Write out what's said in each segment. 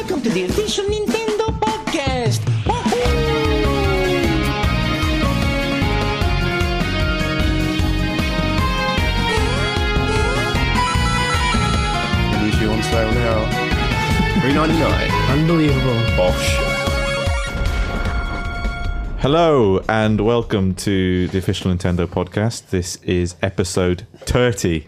Welcome to the official Nintendo podcast. Usually on sale now. $3.99. Unbelievable. Bosh. Hello and welcome to the official Nintendo podcast. This is episode 30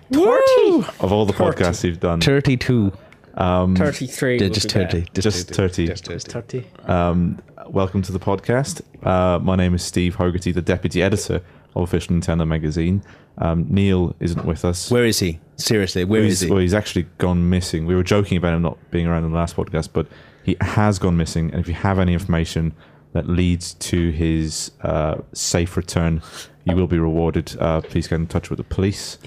of all the podcasts you've done. 32. 33. Just 30. Just 30. Just 30. Welcome to the podcast. My name is Steve Hogarty, the deputy editor of Official Nintendo magazine. Neil isn't with us. Where is he? Seriously, where is he? Well, he's actually gone missing. We were joking about him not being around in the last podcast, but he has gone missing. And if you have any information that leads to his safe return, you will be rewarded. Please get in touch with the police.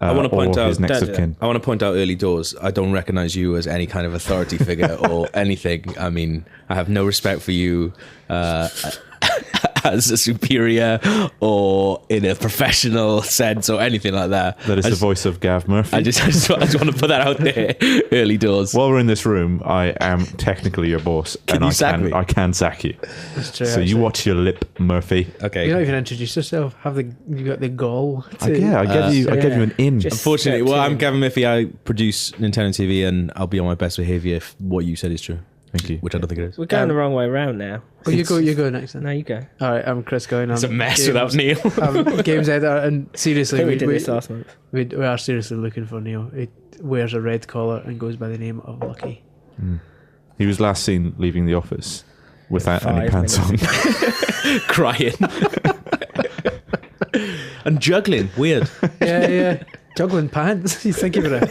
I want to point out his next of kin. I want to point out early doors. I don't recognize you as any kind of authority figure or anything. I mean, I have no respect for you as a superior or in a professional sense or anything like that. That is the voice of Gav Murphy. I just want to put that out there. Early doors. While we're in this room, I am technically your boss, and I can sack you. That's true. So you watch your lip, Murphy. Okay. You don't even introduce yourself. You got the gall. I gave you an in. Unfortunately, well, I'm Gavin Murphy. I produce Nintendo TV, and I'll be on my best behaviour if what you said is true. Thank you. Which I don't think it is. We're going the wrong way around now. Well, you go next then. No, you go. All right, I'm Chris Gowan. It's a mess without Neil. I'm games editor, and seriously, We did this last month. we are seriously looking for Neil. He wears a red collar and goes by the name of Lucky. He was last seen leaving the office without any 5 pants on. Crying. And juggling. Weird. Yeah. Juggling pants. You think you were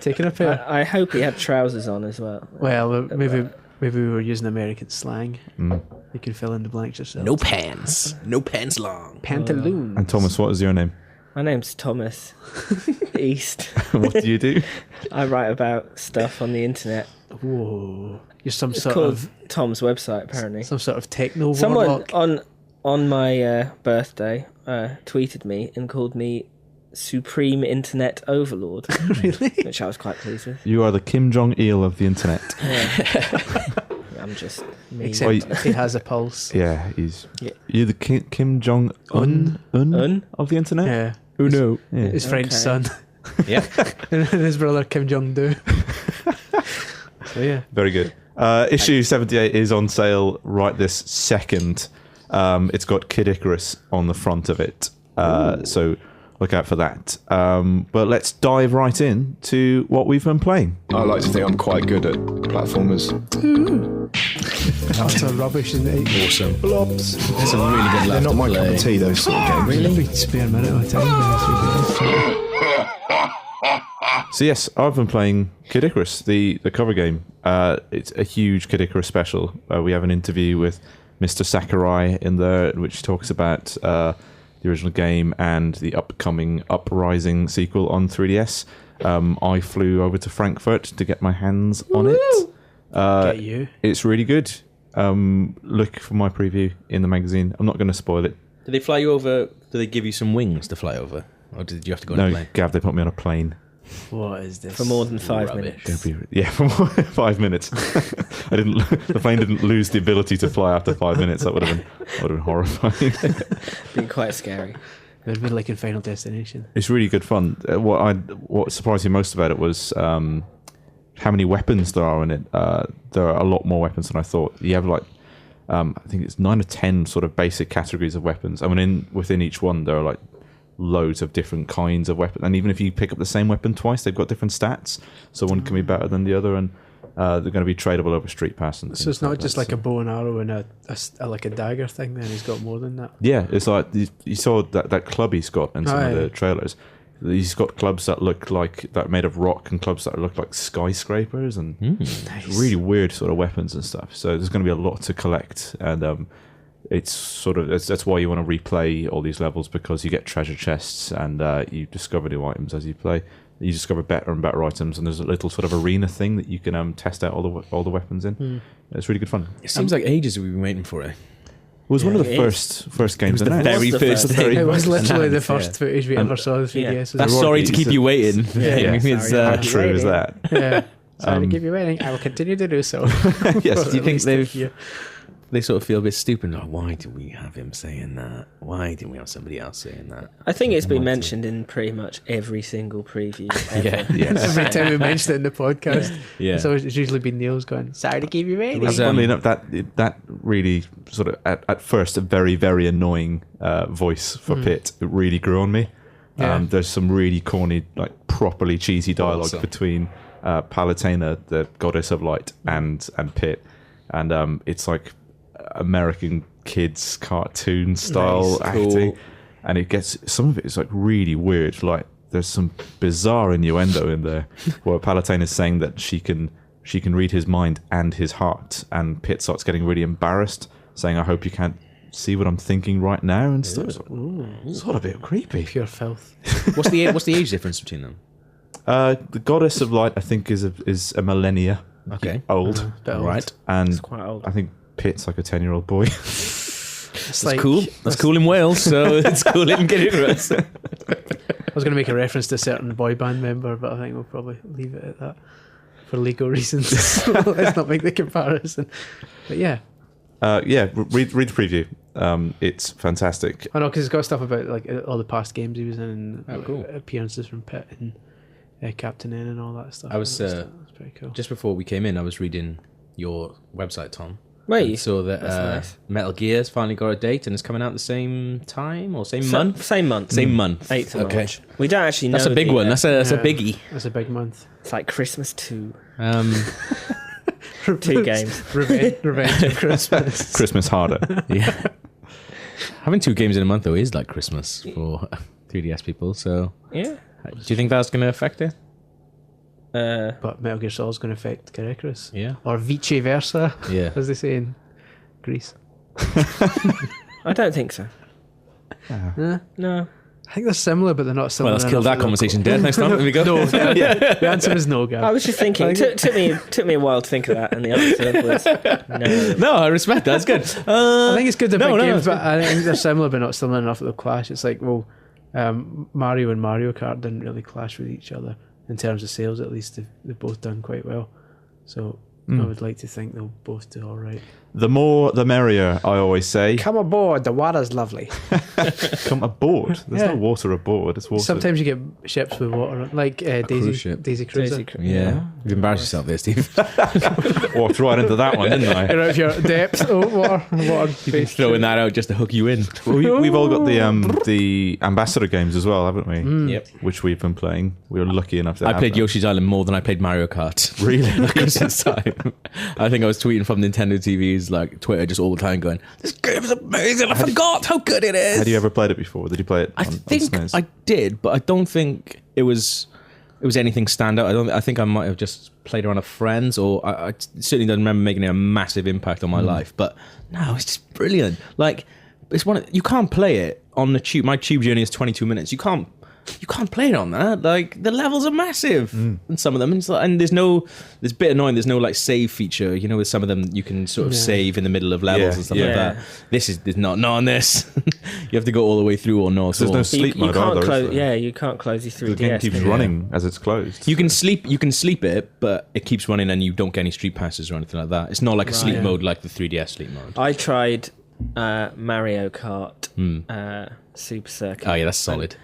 taking a pair? I hope he had trousers on as well. Well, maybe we were using American slang. You can fill in the blanks yourself. No pants. No pants long. Pantaloons. And Thomas, what is your name? My name's Thomas East. What do you do? I write about stuff on the internet. Whoa. You're some It's sort called of Tom's website, apparently. some sort of techno Someone warlock. on my birthday tweeted me and called me Supreme Internet Overlord. Really? Which I was quite pleased with. You are the Kim Jong-il of the internet. Yeah. I'm just me. Except he has a pulse. Yeah, he's... Yeah. You're the Kim Jong-un of the internet? Yeah. Who knew? Yeah. His friend's son. Yeah. And his brother Kim Jong-do. So yeah. Very good. Issue 78 is on sale right this second. It's got Kid Icarus on the front of it. So look out for that. But let's dive right in to what we've been playing. I like to think I'm quite good at platformers. Utter rubbish in the Awesome. Blobs. There's some really good They're left not to my play. cup of tea, those sort of games. Really? Spare minute of time. So yes, I've been playing Kid Icarus, the cover game. It's a huge Kid Icarus special. We have an interview with Mr. Sakurai in there, which talks about the original game and the upcoming Uprising sequel on 3DS. I flew over to Frankfurt to get my hands on it. Get you. It's really good. Look for my preview in the magazine. I'm not going to spoil it. Did they fly you over? Did they give you some wings to fly over? Or did you have to go on a No, plane? Gav, they put me on a plane. What is this? For more than 5 Rubbish. minutes. Yeah, for 5 minutes. The plane didn't lose the ability to fly after 5 minutes. That would have been horrifying. Been quite scary. It would have been like in Final Destination. It's really good fun. What surprised me most about it was how many weapons there are in it. There are a lot more weapons than I thought. You have like I think it's 9 or 10 sort of basic categories of weapons. I mean, within each one there are like loads of different kinds of weapons, and even if you pick up the same weapon twice, they've got different stats. So one can be better than the other, and they're going to be tradable over Street Pass. And So it's not just that. like a bow and arrow and a like a dagger thing. Then he's got more than that. Yeah, it's like you saw that club he's got in some of the trailers. He's got clubs that look like that are made of rock and clubs that look like skyscrapers and really weird sort of weapons and stuff. So there's going to be a lot to collect, and it's sort of that's why you want to replay all these levels, because you get treasure chests and you discover new items as you play. You discover better and better items, and there's a little sort of arena thing that you can test out all the weapons in. It's really good fun. It seems like ages we've been waiting for it. It was one of the it first games. It was the announced. very the first first thing. It was literally the announced, first footage we ever saw of the 3DS. Yeah. That's sorry to keep you waiting. Yeah, It's, How true is that? Yeah. Sorry to keep you waiting. I will continue to do so. Yes. Do you think they sort of feel a bit stupid? Like, why did we have him saying that? Why didn't we have somebody else saying that? I think it's been mentioned in pretty much every single preview ever. Every time we mention it in the podcast, Yeah. so it's usually been Neil's going, sorry to keep you waiting. Funnily enough, that really sort of at first a very, very annoying voice for Pitt. It really grew on me. Yeah. There's some really corny, like properly cheesy dialogue Awesome. between Palutena, the goddess of light, and Pitt, and it's like American kids cartoon style Nice. acting, Cool. and it gets some of it is like really weird. Like there's some bizarre innuendo in there where Palutena is saying that she can read his mind and his heart, and Pitt starts getting really embarrassed, saying, "I hope you can't see what I'm thinking right now," and stuff. It's all a bit creepy. Pure filth. What's the age difference between them? The goddess of light, I think, is a millennia Okay. old, Bit old. Right. and Quite old. I think Pitt's like a 10-year-old boy. It's That's cool. That's cool in Wales, so it's cool in Gideon's. I was going to make a reference to a certain boy band member, but I think we'll probably leave it at that for legal reasons. Let's not make the comparison. But yeah. Read the preview. It's fantastic. I know, because it's got stuff about like all the past games he was in, and cool. appearances from Pitt and Captain N and all that stuff. I was, That's pretty cool. Just before we came in, I was reading your website, Tom. Wait, And saw that that's nice. Metal Gear's finally got a date and it's coming out the same time or same month? Same month. Same month. 8th of Okay. March. We don't actually know. That's a big the, one. That's a Yeah. biggie. That's a big month. It's like Christmas 2. 2 2 games. Revenge of Christmas. Christmas harder. Yeah. Having 2 games in a month though is like Christmas for 3DS people. So, Yeah. do you think that's going to affect it? But Metal Gear Solid's going to affect Caracas. Yeah. Or vice versa, Yeah. as they say in Greece. I don't think so. Huh? No. I think they're similar, but they're not similar. Well, let's kill enough that that they're conversation dead next time. There we go. No, the answer is no, Gav. I was just thinking. It took me a while to think of that, and the answer was no. No, I respect that. It's good. I think it's good to no, big no, games, it's but I think they're similar, but not similar enough that they'll clash. It's like, well, Mario and Mario Kart didn't really clash with each other in terms of sales. At least they've both done quite well. So I would like to think they'll both do all right. The more, the merrier, I always say. Come aboard, the water's lovely. Come aboard. There's Yeah. no water aboard. It's water. Sometimes you get ships with water, like cruise Daisy ship. Cruiser. Yeah. You've embarrassed yourself there, Steve. Walked right into that one, didn't I? You're out of your depth. Oh, water. You've been throwing that out just to hook you in. We've all got the ambassador games as well, haven't we? Yep. Which we've been playing. We were lucky enough to I have played them. Yoshi's Island more than I played Mario Kart. Really? At Christmas time. I think I was tweeting from Nintendo TV's like Twitter just all the time going, this game is amazing, I forgot how good it is. Had you ever played it before? Did you play it I on think SNES? I did, but I don't think it was anything standout. I think I might have just played around with friends, or I certainly don't remember making a massive impact on my life. But no, it's just brilliant. Like it's you can't play it on the tube. My tube journey is 22 minutes. You can't play it on that. Like the levels are massive, and some of them, and there's a bit annoying. There's no like save feature. You know, with some of them, you can sort of save in the middle of levels Yeah, and stuff yeah. like that. There's not on this. You have to go all the way through or not. There's or- no sleep you mode can't either, is close. there? Yeah, you can't close your 3DS. The game keeps can you? running as it's closed. You can sleep it, but it keeps running and you don't get any street passes or anything like that. It's not like a sleep mode like the 3DS sleep mode. I tried Mario Kart Super Circuit. Oh yeah, that's solid.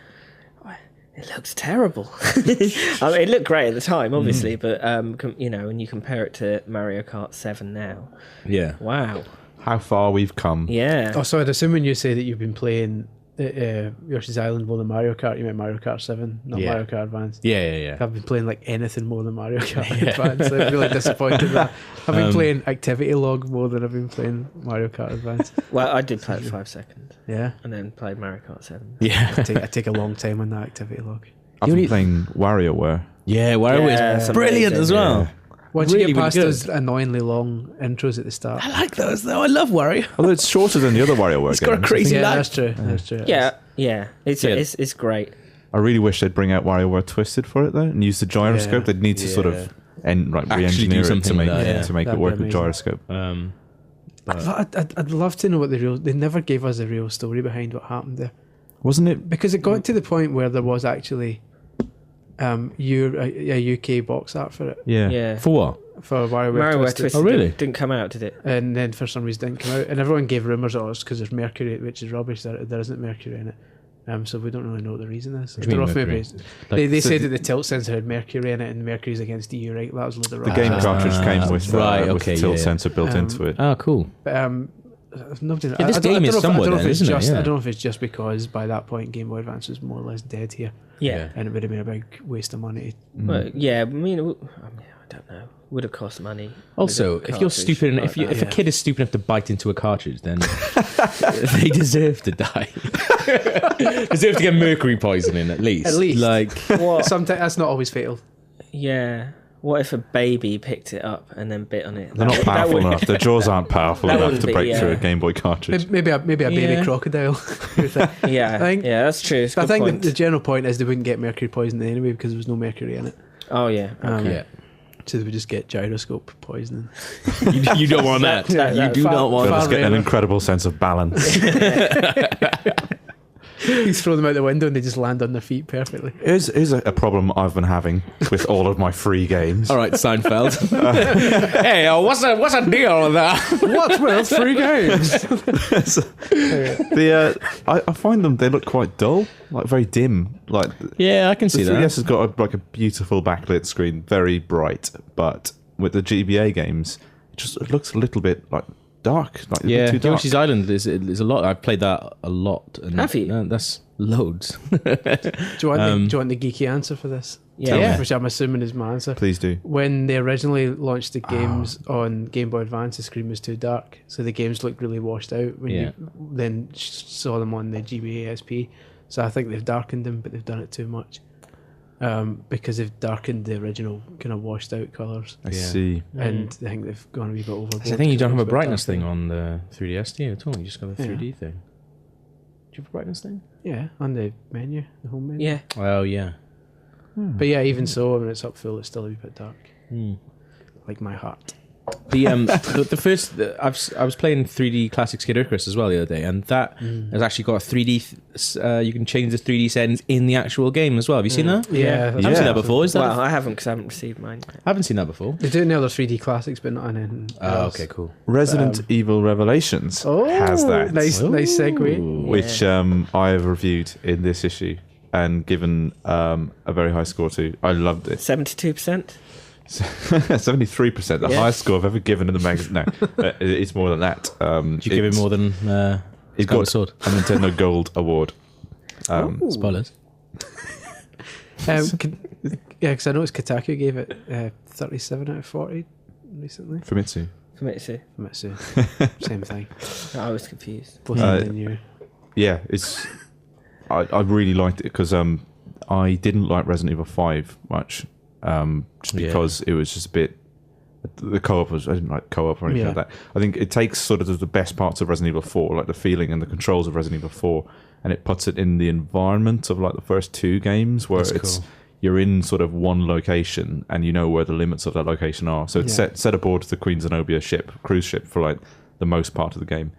It looks terrible. I mean, it looked great at the time, obviously, but when you compare it to Mario Kart 7 now, Yeah. wow, How far we've come. yeah. Oh, so I'd assume when you say that you've been playing Yoshi's Island more than Mario Kart, you meant Mario Kart 7, not Yeah. Mario Kart Advance. Yeah. I've been playing like anything more than Mario Kart Advance. I'm really disappointed with that. I've been playing Activity Log more than I've been playing Mario Kart Advance. Well, I did play it 5 seconds, Yeah. and then played Mario Kart 7. Yeah. I take a long time on that Activity Log. I've been playing WarioWare. Yeah, WarioWare Yeah, is it's brilliant amazing, as well. yeah. Once Really, you get past really good. those annoyingly long intros at the start. I like those though. I love Wario. Although it's shorter than the other WarioWare It's got a games. crazy Yeah, life. that's true. That's true. Yeah. It's great. I really wish they'd bring out WarioWare Twisted for it though, and use the gyroscope. Yeah. They'd need to sort of Actually do re-engineer it to something make with that, yeah. to make it That'd be work with amazing. gyroscope. I'd love to know what the real. They never gave us a real story behind what happened there, Wasn't it? because it got to the point where there was actually a UK box art for it. Yeah. For what? For WarioWare Twisted. Oh, really? Didn't come out, did it? And then for some reason didn't come out. And everyone gave rumours it's because there's mercury, which is rubbish. There isn't mercury in it. So we don't really know what the reason is. What do you mean mercury? They said that the tilt sensor had mercury in it, and mercury's against EU, right? That was a load of The game cartridge came with the tilt sensor built into it. Oh, cool. But nobody. This game is somewhere then, isn't it? I don't know if it's just because by that point Game Boy Advance was more or less dead here. Yeah. And it would have been a big waste of money. Well, yeah, I mean, I don't know. Would have cost money. Also, if you're stupid, and if a kid is stupid enough to bite into a cartridge, then they deserve to die. Deserve to get mercury poisoning at least. At least, what? Sometimes that's not always fatal. Yeah. What if a baby picked it up and then bit on it? They're not powerful enough. Their jaws aren't powerful enough to break through a Game Boy cartridge. Maybe a baby crocodile. Yeah, that's true. I think the general point is they wouldn't get mercury poisoning anyway because there was no mercury in it. Oh yeah. Yeah. So they would just get gyroscope poisoning. You don't want that. You do not want They'll that. just get an incredible sense of balance. You throw them out the window and they just land on their feet perfectly. Here's a problem I've been having with all of my free games. All right, Seinfeld. Hey, what's a deal with that? What's with free games? I find they look quite dull, like very dim. Like Yeah, I can see the that. 3DS has got a beautiful backlit screen, very bright, but with the GBA games, it looks a little bit like dark. Like Yeah, too dark. Yoshi's Island is a lot. I've played that a lot. And Have you? That's loads. Do you want the geeky answer for this? Yeah. Which I'm assuming is my answer. Please do. When they originally launched the games on Game Boy Advance, the screen was too dark, so the games looked really washed out when you then saw them on the GBA SP. So I think they've darkened them, but they've done it too much. Because they've darkened the original kind of washed out colours. I see. And I think they've gone a wee bit overboard. I think you don't have a because brightness it's dark. thing on the 3DS, do you, at all? You just got the Yeah. 3D thing. Do you have a brightness thing? Yeah, on the menu, the home menu. Yeah. Oh, yeah. But yeah, even so, when it's up full, it's still a wee bit dark. Hmm. Like my heart. The first I was playing 3D Classic Skid Icarus as well the other day, and that has actually got a 3D. You can change the 3D settings in the actual game as well. Have you seen that? Yeah, I haven't seen that before. Is that? Well, I haven't because I haven't received mine yet. I haven't seen that before. They do in the other 3D classics, but not in anything else. Okay, cool. Resident Evil Revelations has that, Nice segue. which I have reviewed in this issue and given a very high score to. I loved it. 72%. 73%, the highest score I've ever given in the magazine. No, it's more than that. Did you give it more than it Skyward got Sword? a Nintendo Gold Award. Spoilers. Because I noticed Kotaku gave it 37 out of 40 recently. Famitsu. Famitsu. Same thing. I was confused. Both of them new. Yeah, I really liked it because I didn't like Resident Evil 5 much, just because it was just a bit. The co-op I didn't like co-op or anything like that. I think it takes sort of the best parts of Resident Evil 4, like the feeling and the controls of Resident Evil 4, and it puts it in the environment of like the first two games where you're in sort of one location and you know where the limits of that location are. So it's set aboard the Queen Zenobia cruise ship for like the most part of the game,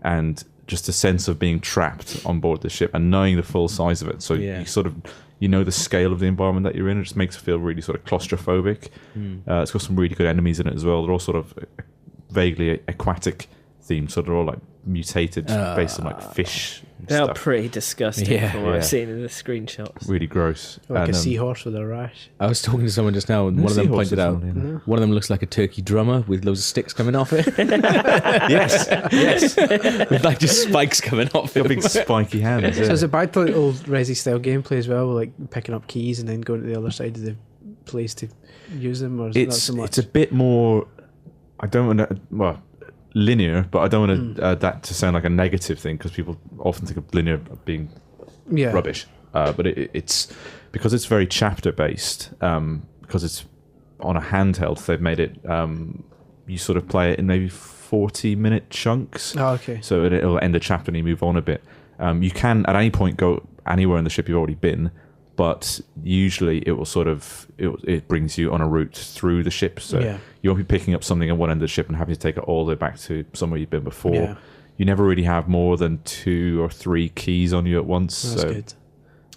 and just a sense of being trapped on board the ship and knowing the full size of it. So you sort of the scale of the environment that you're in. It just makes it feel really sort of claustrophobic. It's got some really good enemies in it as well. They're all sort of vaguely aquatic themed, so they're all like mutated based on like fish. They're Stuff. pretty disgusting from what I've seen in the screenshots. Really gross. Like a seahorse with a rash. I was talking to someone just now, and one of them pointed out one of them looks like a turkey drummer with loads of sticks coming off it. yes, with like just spikes coming off it. Big spiky hands. So is it back to like old Resi style gameplay as well, like picking up keys and then going to the other side of the place to use them, or is it not so much? It's a bit more. I don't want to. Linear, but I don't want that to sound like a negative thing because people often think of linear being rubbish. But it's because it's very chapter based. Because it's on a handheld, they've made it. You sort of play it in maybe 40-minute chunks. Oh, okay. So it'll end a chapter and you move on a bit. You can at any point go anywhere in the ship you've already been, but usually it will sort of it brings you on a route through the ship. So you won't be picking up something at one end of the ship and having to take it all the way back to somewhere you've been before. Yeah. You never really have more than 2 or 3 keys on you at once. That's good.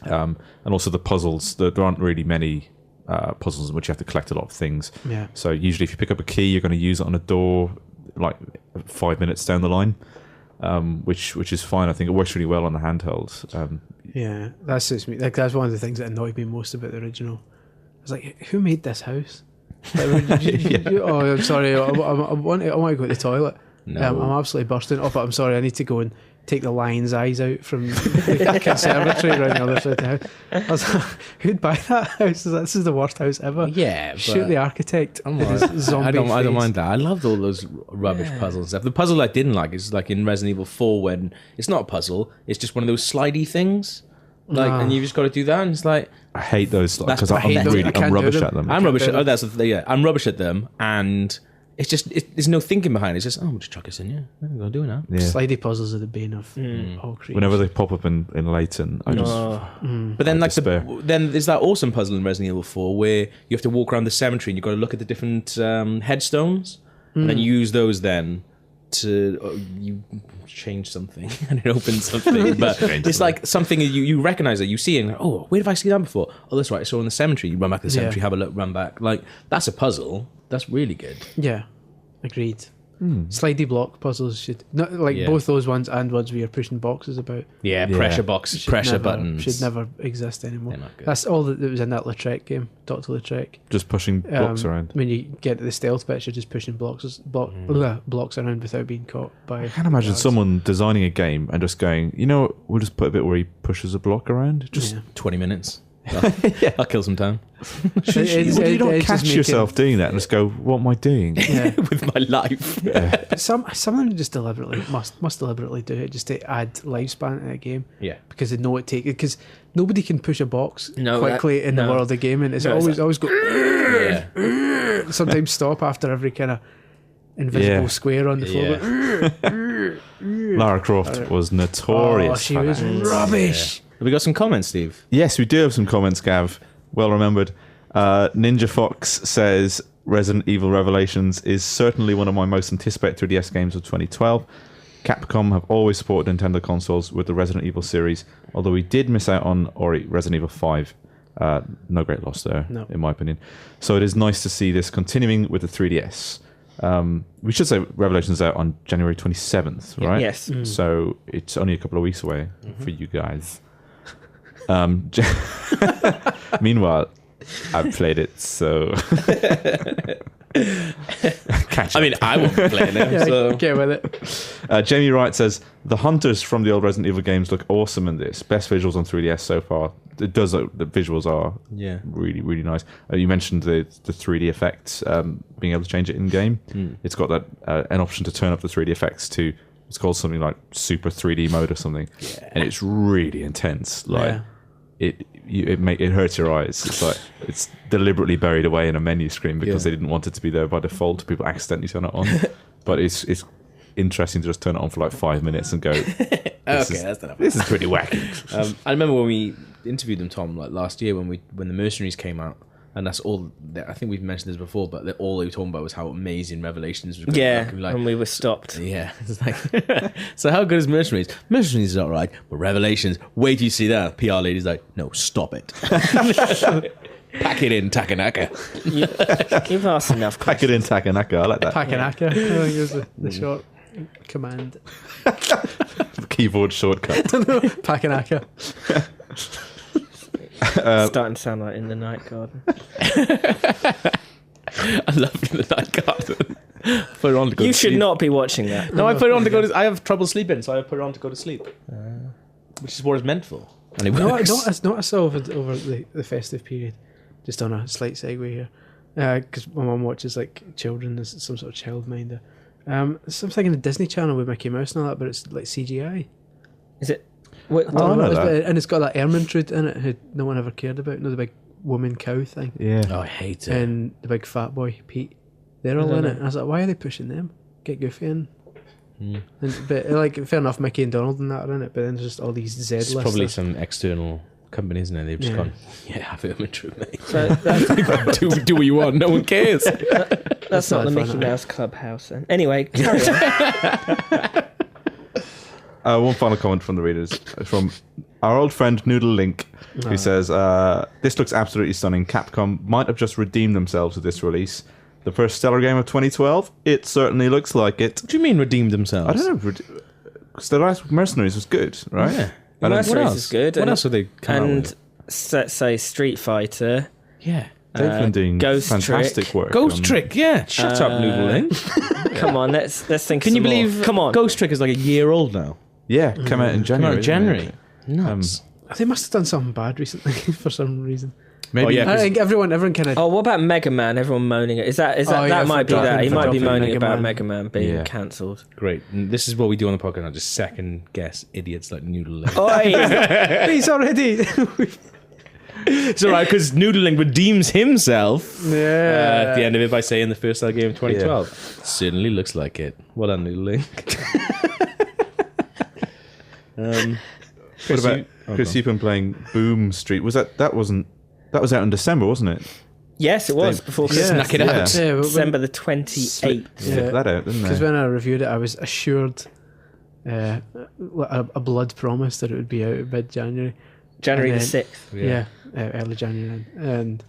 And also the puzzles. There aren't really many puzzles in which you have to collect a lot of things. Yeah. So usually if you pick up a key, you're going to use it on a door like 5 minutes down the line, which is fine. I think it works really well on the handheld. Yeah, that suits me. Like, that's one of the things that annoyed me most about the original. I was like, who made this house? Like, oh, I'm sorry. I want to go to the toilet. No. I'm absolutely bursting. Oh, but I'm sorry. I need to go and take the lion's eyes out from the conservatory around the other side of the house. I was like, who'd buy that house? This is the worst house ever. Yeah, Shoot the architect. I'm with his zombie I don't face. mind that. I loved all those rubbish puzzles and stuff. The puzzle I didn't like is like in Resident Evil 4 when it's not a puzzle, it's just one of those slidey things. Like, and you just got to do that, and it's like I hate those because I hate those. I can't I'm do rubbish them. at them. I'm rubbish. Oh, that's the thing. Yeah, I'm rubbish at them, and it's just there's no thinking behind it. It's just we'll just chuck this in. Yeah, I'm gonna do it now. Yeah. Slidey puzzles are the bane of all creatures. Whenever they pop up in Leighton, I just But then, like, despair. then there's that awesome puzzle in Resident Evil 4 where you have to walk around the cemetery and you've got to look at the different headstones, and then you use those then to you change something and it opens something. But it's like something you recognize it, you see it, and like, oh, where have I seen that before? Oh, that's right, I saw in the cemetery. You run back to the cemetery, have a look, run back. Like, that's a puzzle. That's really good. Yeah, agreed. Slidey block puzzles should not both those ones and ones where you're pushing boxes about. Yeah, pressure box, should pressure never- buttons. should never exist anymore. They're not good. That's all that was in that Lautrec game, Dr. Lautrec. just pushing blocks around. When you get to the stealth bits, you're just pushing blocks around without being caught by. I can't imagine guards. someone designing a game and just going, you know what, we'll just put a bit where he pushes a block around. Just 20 minutes. I'll kill some time would you not catch yourself doing that and just go, what am I doing? Yeah. with my life. But some of them just deliberately must deliberately do it just to add lifespan to a game. Yeah. Because they know it takes, because nobody can push a box No, quickly in the no. world of gaming. It's No, always go. Yeah. Sometimes stop after every kind of invisible Yeah. square on the floor. Lara Croft was notorious. Oh, she for was that. rubbish. Have we got some comments, Steve? Yes, we do have some comments, Gav. Well remembered. Ninja Fox says Resident Evil Revelations is certainly one of my most anticipated 3DS games of 2012. Capcom have always supported Nintendo consoles with the Resident Evil series, although we did miss out on Resident Evil 5. No great loss there, No. in my opinion. So it is nice to see this continuing with the 3DS. We should say Revelations out on January 27th, right? Yes. So it's only a couple of weeks away for you guys. Meanwhile, I've played it, so catch I mean, I won't be playing it. Yeah, So. get with it. Jamie Wright says the hunters from the old Resident Evil games look awesome in this. Best visuals on 3DS so far. It does. The visuals are really, really nice. You mentioned the 3D effects, being able to change it in game. It's got that an option to turn up the 3D effects to. It's called something like Super 3D mode or something, and it's really intense. Like it hurts your eyes. It's like it's deliberately buried away in a menu screen because they didn't want it to be there by default. People accidentally turn it on, but it's interesting to just turn it on for like 5 minutes and go. That's enough. This is pretty wacky. I remember when we interviewed them, Tom, like last year when the Mercenaries came out, and that's all. I think we've mentioned this before, but all they were talking about was how amazing Revelations was. Yeah, like, and we were stopped. Yeah, it's like, so how good is Mercenaries? Mercenaries is alright, but Revelations, wait till you see that. PR lady's like, no, stop it. Pack it in, Takanaka. You've asked enough Pack it in Takanaka. I like that. Pakanaka, I think is the short command. Keyboard shortcut. Pakanaka. Starting to sound like In the Night Garden. I love the Night Garden. Put it on to go You to should sleep. not be watching that. No, I put it on to go to. I have trouble sleeping, so I put it on to go to sleep, which is what it's meant for. And it works. No, I saw over the festive period. Just on a slight segue here, because my mum watches like children as some sort of childminder. Something in the Disney Channel with Mickey Mouse and all that, but it's like CGI. Is it? Wait, I don't I know know, that. and it's got that Ermintrude in it who no one ever cared about. You know, the big woman cow thing, Yeah. Oh, I hate it. and the big fat boy Pete. They're all in it. And I was like, why are they pushing them? Get Goofy in. But like, fair enough, Mickey and Donald and that are in it. But then there's just all these Z It's lists. probably some external company, isn't it? They've just Yeah. gone, have it in true, mate. So that's, do what you want. No one cares. that's not the not Mickey fun, Mouse Clubhouse. Then. Anyway, carry on. One final comment from the readers from our old friend Noodle Link, who says, this looks absolutely stunning. Capcom might have just redeemed themselves with this release. The first stellar game of 2012? It certainly looks like it. What do you mean redeemed themselves? I don't know. Because the last Mercenaries was good, right? Yeah. I don't- Mercenaries is good. What else have they come out And with? let's say Street Fighter. Yeah. They've been doing Ghost fantastic Trick. work. Ghost on- Trick, yeah. Shut up, Noodle Link. Come on, let's think. Can you some more. believe Come on. Ghost Trick is like a year old now? Yeah, come out in Come January. out in January. isn't it? Nuts. They must have done something bad recently for some reason. Maybe Oh, yeah. I think everyone kind of. Oh, what about Mega Man? Everyone moaning. Is that Oh, yeah, that might be for that? He might be dropping moaning Mega about Man. Mega Man being Yeah. cancelled. Great. And this is what we do on the podcast. I just second guess idiots like Noodle Link. Oi! He's already. It's all right because Noodle Link redeems himself Yeah. at the end of it by saying the first game of 2012. Certainly looks like it. Well done, Noodle Link. What about Chris? You've been playing Boom Street. Was that wasn't that was out in December, wasn't it? Yes, it was before Christmas. Snuck it out. Yeah, December the 28th. Slipped that out, didn't Because they? when I reviewed it, I was assured a blood promise that it would be out mid-January. January the And 6th. Yeah, early January. And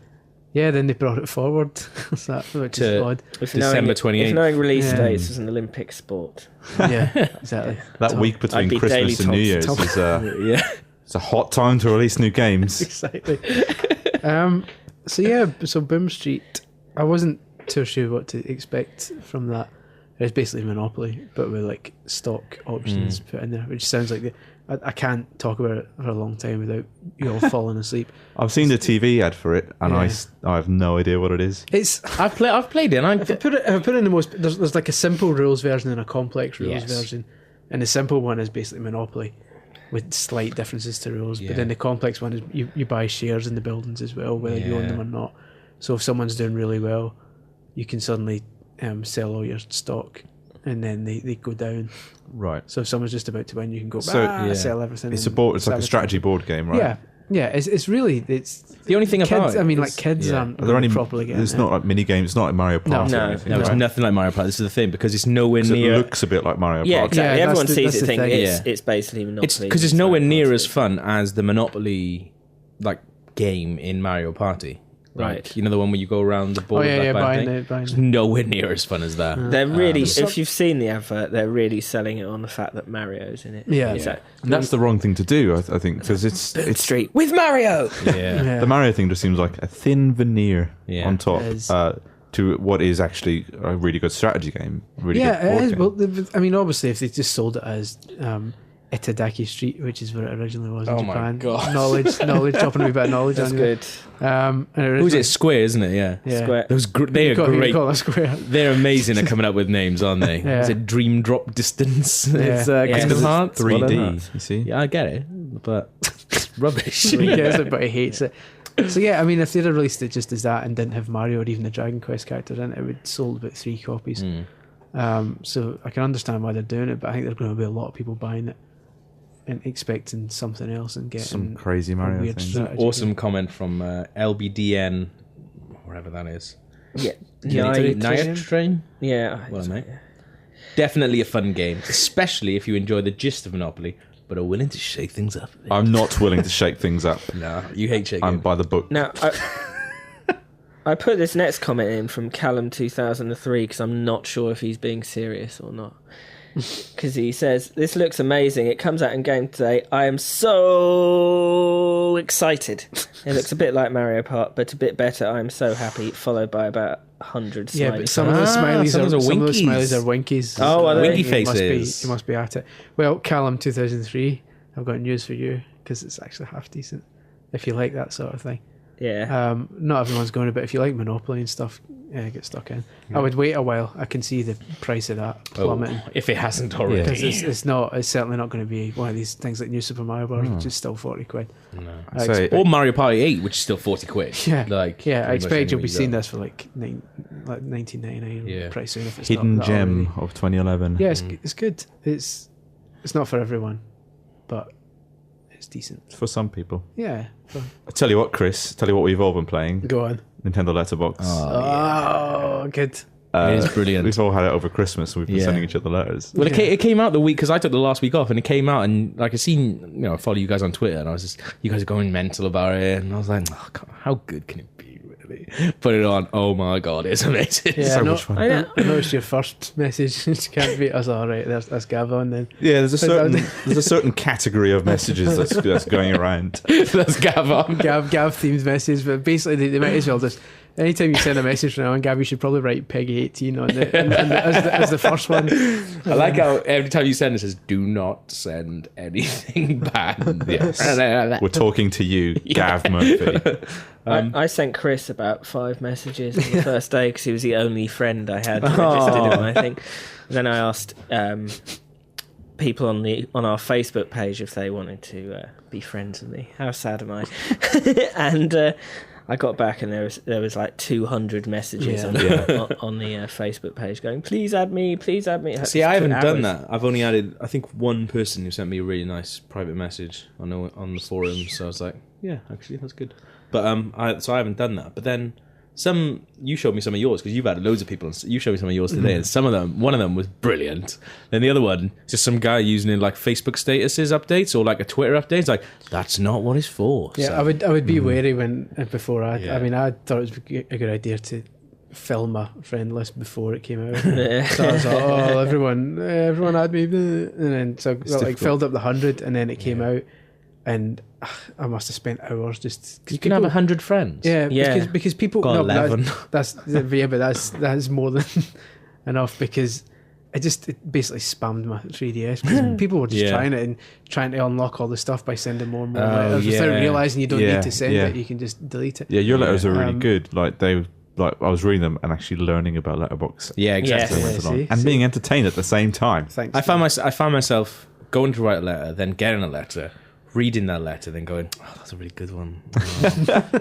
yeah, then they brought it forward, which To- is odd. If December knowing- 28th. If knowing release Yeah. dates is an Olympic sport. Yeah, exactly. That So- week between I'd be Christmas daily and New Year's top- is Yeah. it's a hot time to release new games. Exactly. So Boom Street, I wasn't too sure what to expect from that. It's basically Monopoly, but with like stock options put in there, which sounds like I can't talk about it for a long time without you all falling asleep. I've seen the TV ad for it, and Yeah. I have no idea what it is. It's I've played it. And if I put it in the most, there's like a simple rules version and a complex rules Yes. version, and the simple one is basically Monopoly with slight differences to rules, Yeah. but then the complex one is you buy shares in the buildings as well, whether you own them or not. So if someone's doing really well, you can suddenly sell all your stock, and then they go down. Right. So if someone's just about to win, you can go So, sell everything. It's and a board. It's like a sabotage. strategy board game, right? Yeah, it's really the only thing kids. about it I mean, like is- kids yeah. aren't Are there really any? properly getting It's it. not like mini games. It's not like Mario Party. No. or anything, No, it's right? nothing like Mario Party. This is the thing because it's nowhere 'Cause near. it looks a bit like Mario Yeah, Party. exactly. Yeah, Everyone that's sees the it thinking thing. it's basically Monopoly. It's because it's nowhere Mario near Party. as fun as the Monopoly like game in Mario Party. Right. Like, you know the one where you go around the board. Oh, yeah, like, yeah, buying buying thing? It's the nowhere near as fun as that. They're really, So- if you've seen the advert, they're really selling it on the fact that Mario's in it. Yeah. It's like, And that's the wrong thing to do, I think, because it's Street with Mario. Yeah. Yeah. the Mario thing just seems like a thin veneer Yeah. on top It is. to what is actually a really good strategy game. Really Yeah, good board it is. game. Well, I mean, obviously, if they just sold it as Itadaki Street, which is what it originally was in Oh my Japan. God. knowledge, dropping a wee bit of knowledge That's on you. good. And Who's it? Square, isn't it? Yeah. Yeah. Square. Those they are You great. call it Square. They're amazing at coming up with names, aren't they? Yeah. Is it Dream Drop Distance? It's Yeah. Kingdom Hearts. 3D, you see? Yeah, I get it, but it's rubbish. He gets it, but he hates it. So yeah, I mean, if they'd have released it just as that and didn't have Mario or even the Dragon Quest character in it, it would have sold about 3 copies. So I can understand why they're doing it, but I think there's going to be a lot of people buying it and expecting something else and getting Some crazy a Mario weird thing. strategy Awesome game. comment from LBDN, wherever that is. Yeah. Night Train? Yeah. Well, mate. Definitely a fun game, especially if you enjoy the gist of Monopoly, but are willing to shake things up. I'm not willing to shake things up. No, you hate shaking. I'm by the book. Now, I put this next comment in from Callum 2003 because I'm not sure if he's being serious or not. Because he says, "This looks amazing. It comes out in game today. I am so excited. It looks a bit like Mario Kart, but a bit better. I am so happy." Followed by about 100 Yeah, smiley but some of those smileys some of are those are some of those winkies. smileys are winkies. Oh, are they? Winky You must be- faces. You must be at it. Well, Callum 2003, I've got news for you because it's actually half decent if you like that sort of thing. Yeah. Not everyone's going to, but if you like Monopoly and stuff, get stuck in. I would wait a while. I can see the price of that plummeting. if it hasn't already. Because it's certainly not going to be one of these things like New Super Mario Bros., which is still 40 quid. I say- expect- Or Mario Party 8, which is still 40 quid. yeah, Like, yeah. I pretty much expect you'll anywhere be you seeing go. this for like 1999 Yeah. pretty soon if it's Hidden not that gem already. of 2011. Yeah, it's good. It's not for everyone, but it's decent. For some people. Yeah. I tell you what, Chris. Tell you what we've all been playing. Go on. Nintendo Letterbox. Oh, good. It is brilliant. We've all had it over Christmas. And we've been sending each other letters. Well, it came out the week because I took the last week off, and it came out, and like I seen, I follow you guys on Twitter, and I was just, you guys are going mental about it, and I was like, oh, God, how good can it be? Really? Put it on. Oh my God, it's amazing. Yeah, So much fun. I noticed your first message. Can't be. I was all right. That's Gav on then. Yeah, there's a certain category of messages that's going around. That's Gavon. Gav themed message, but basically they might as well just. Anytime you send a message from now on, Gav, you should probably write Peggy 18 on it as the first one. I like how every time you send it says, "Do not send anything back." Yes. We're talking to you, Gav Murphy. I sent Chris about 5 messages on the first day because he was the only friend I had registered in my thing. Then I asked people on our Facebook page if they wanted to be friends with me. How sad am I? And I got back and there was like 200 messages on the Facebook page going, please add me. See, I haven't done that. I've only added, I think, one person who sent me a really nice private message on the forum. So I was like, yeah, actually, that's good. But so I haven't done that. But then you showed me some of yours because you've added loads of people. And you showed me some of yours today, and one of them was brilliant. Then the other one, just some guy using it like Facebook statuses updates or like a Twitter update. It's like, that's not what it's for. Yeah, so. I would be wary before I thought it was a good idea to film a friend list before it came out. So I was like, oh, everyone had me, and then so I filled up the 100, and then it came out, and I must have spent hours just. You can have 100 friends. Yeah. Because people got 11. But that's more than enough because it basically spammed my 3DS because people were just trying it and trying to unlock all the stuff by sending more and more letters without realizing you don't need to send it. You can just delete it. Yeah, your letters are really good. I was reading them and actually learning about Letterboxd. Yeah, exactly. And being entertained at the same time. Thanks. I found myself going to write a letter, then getting a letter, reading that letter, then going, oh, that's a really good one.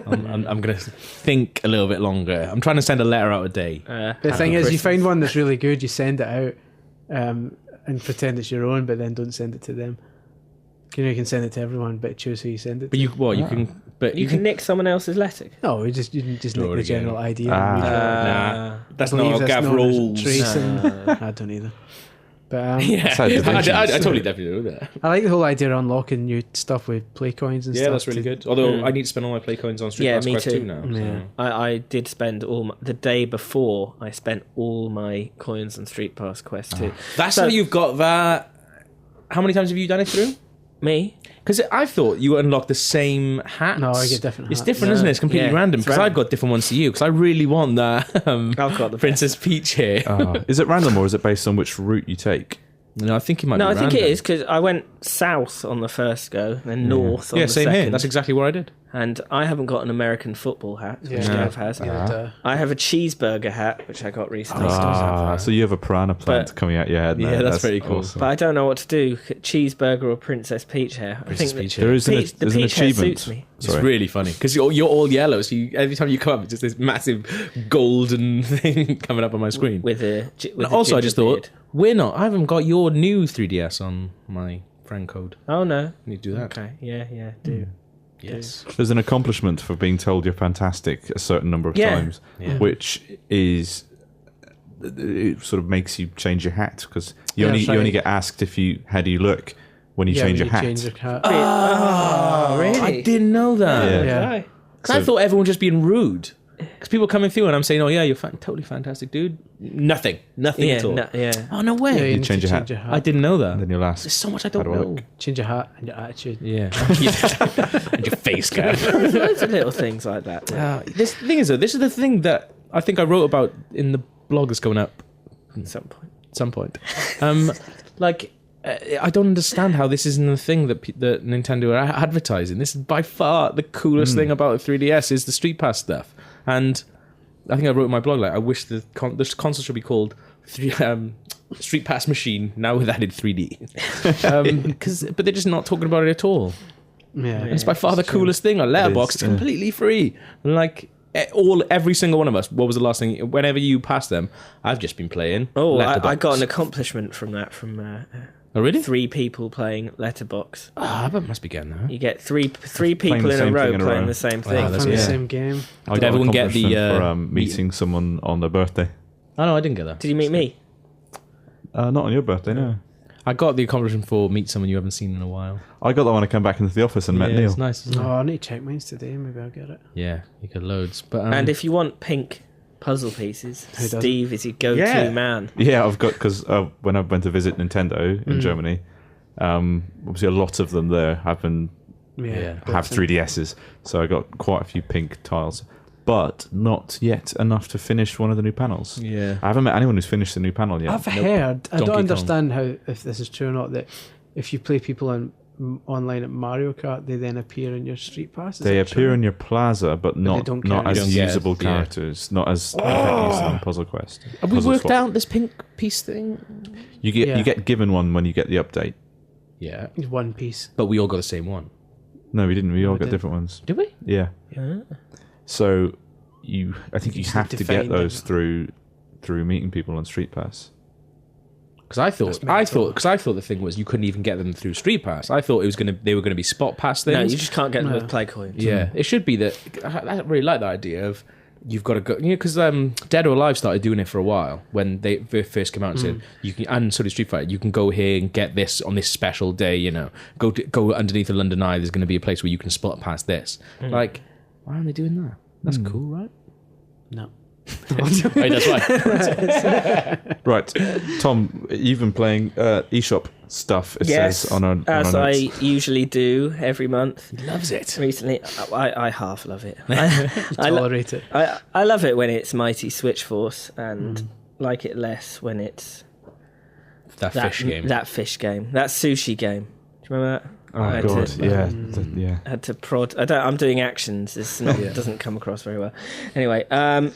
I'm going to think a little bit longer. I'm trying to send a letter out a day. The thing is, you find one that's really good, you send it out and pretend it's your own, but then don't send it to them. You can send it to everyone, but choose who you send it to. But you can nick someone else's letter. No, you just nick the general idea. That's not how Gav rolls. I don't either. But I totally definitely know that. I like the whole idea of unlocking new stuff with play coins and stuff. Yeah, that's really good. Although I need to spend all my play coins on Street Pass Quest 2 now. Yeah. I did spend the day before. I spent all my coins on Street Pass Quest 2. That's how you've got that. How many times have you done it through? Me? Because I thought you unlocked the same hats. No, I get different hats. It's different, isn't it? It's completely random. Because I've got different ones to you. Because I really want that I've got the Princess Peach here. Is it random or is it based on which route you take? No, I think it might be random. No, I think it is because I went south on the first go, then north on the same second. here. That's exactly what I did. And I haven't got an American football hat, which Gav has. I have a cheeseburger hat, which I got recently. So you have a piranha plant coming out your head now. Yeah, that's pretty cool. Awesome. But I don't know what to do. Cheeseburger or Princess Peach hair. Princess Peach hair. There is the an peach hair achievement. suits me. It's really funny because you're all yellow, so every time you come up, it's just this massive golden thing coming up on my screen. With also, I just thought, I haven't got your new 3DS on my friend code. Oh no, I need to do that. Okay, yeah, do. Yes. There's an accomplishment for being told you're fantastic a certain number of times, which is it sort of makes you change your hat because you only get asked how do you look when you change your hat. Oh, really? I didn't know that. Yeah. Because I thought everyone was just being rude. Because people coming through and I'm saying, oh yeah, you're totally fantastic, dude. Nothing at all. Oh, no way. Yeah, you change your hat. I didn't know that. And then you'll ask. There's so much I don't know. Change your hat and your attitude. Yeah. And your face cam. Loads of little things like that. This thing is, though, this is the thing that I think I wrote about in the blog that's coming up At some point. I don't understand how this isn't the thing that Nintendo are advertising. This is by far the coolest thing about the 3DS is the Street Pass stuff. And I think I wrote in my blog, I wish the console should be called Street Pass Machine, now with added 3D. But they're just not talking about it at all. Yeah, it's by far the coolest thing. On Letterboxd, it's completely free. Every single one of us, what was the last thing? Whenever you pass them, I've just been playing. Oh, I got an accomplishment from that. Oh, really? 3 people playing Letterboxd. I must be getting that. You get three people in a row playing the same thing. The same game. I got everyone get the for meeting someone on their birthday. Oh no, I didn't get that. Did you meet me? Not on your birthday, no. I got the accomplishment for meet someone you haven't seen in a while. I got that when I came back into the office and met Neil. It's nice. Isn't it? Oh, I need to check mine today. Maybe I'll get it. Yeah, you get loads. But And if you want pink puzzle pieces, doesn't? Steve is your go-to Yeah. man. Yeah, I've got, because when I went to visit Nintendo in Germany, obviously a lot of them there have 3DSs, so I got quite a few pink tiles, but not yet enough to finish one of the new panels. yeah, I haven't met anyone who's finished the new panel yet. I've heard. I Donkey don't Kong. understand how if this is true or not. That if you play people online at Mario Kart, they then appear in your Street Pass. Is They that appear true? in your plaza, but not don't not count. You as don't get- usable yeah. characters, not as used on Puzzle Quest. have we Puzzle worked Swap. out this pink piece thing? You get Yeah. you get given one when you get the update. Yeah, It's one piece. but we all got the same one. No, we didn't. We all we got did. different ones. Did we? Yeah. Yeah. So I think you just have need to to get find those them. through meeting people on Street Pass. Because I thought the thing was you couldn't even get them through Street Pass. I thought they were gonna be spot pass things. No, you just can't get them No. with play coins. Yeah, it should be that. I really like that idea of you've got to go. You know, because Dead or Alive started doing it for a while when they first came out and said you can, and so did Street Fighter. You can go here and get this on this special day. You know, go underneath the London Eye. There's going to be a place where you can spot past this. Like, why aren't they doing that? That's cool, right? No. Right, that's right. Right, Tom, you've been playing eShop stuff. It Yes, says on our as on our I notes. usually do every month. He loves it. Recently, I half love it. I Tolerate it. love it when it's Mighty Switch Force, and like it less when it's That fish game. That fish game. That sushi game. Do you remember that? I Oh had god, to- yeah, yeah. had to prod. I'm doing actions. This doesn't come across very well. Anyway,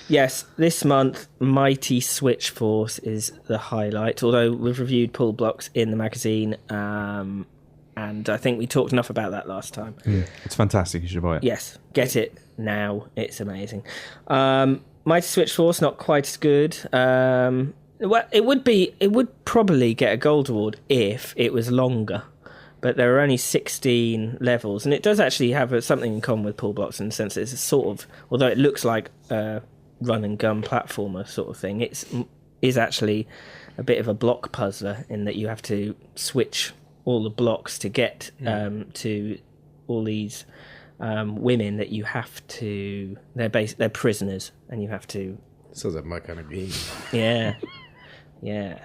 yes, this month Mighty Switch Force is the highlight. Although we've reviewed pull blocks in the magazine, and I think we talked enough about that last time. It's fantastic. You should buy it. Yes, get it now. It's amazing. Mighty Switch Force not quite as good. Well, it would probably get a gold award if it was longer. But there are only 16 levels, and it does actually have something in common with pull blocks in the sense that it's a sort of, although it looks like a run and gun platformer sort of thing, is actually a bit of a block puzzler in that you have to switch all the blocks to get to all these women that you have to. They're prisoners, and you have to. Sounds like my kind of game. Yeah,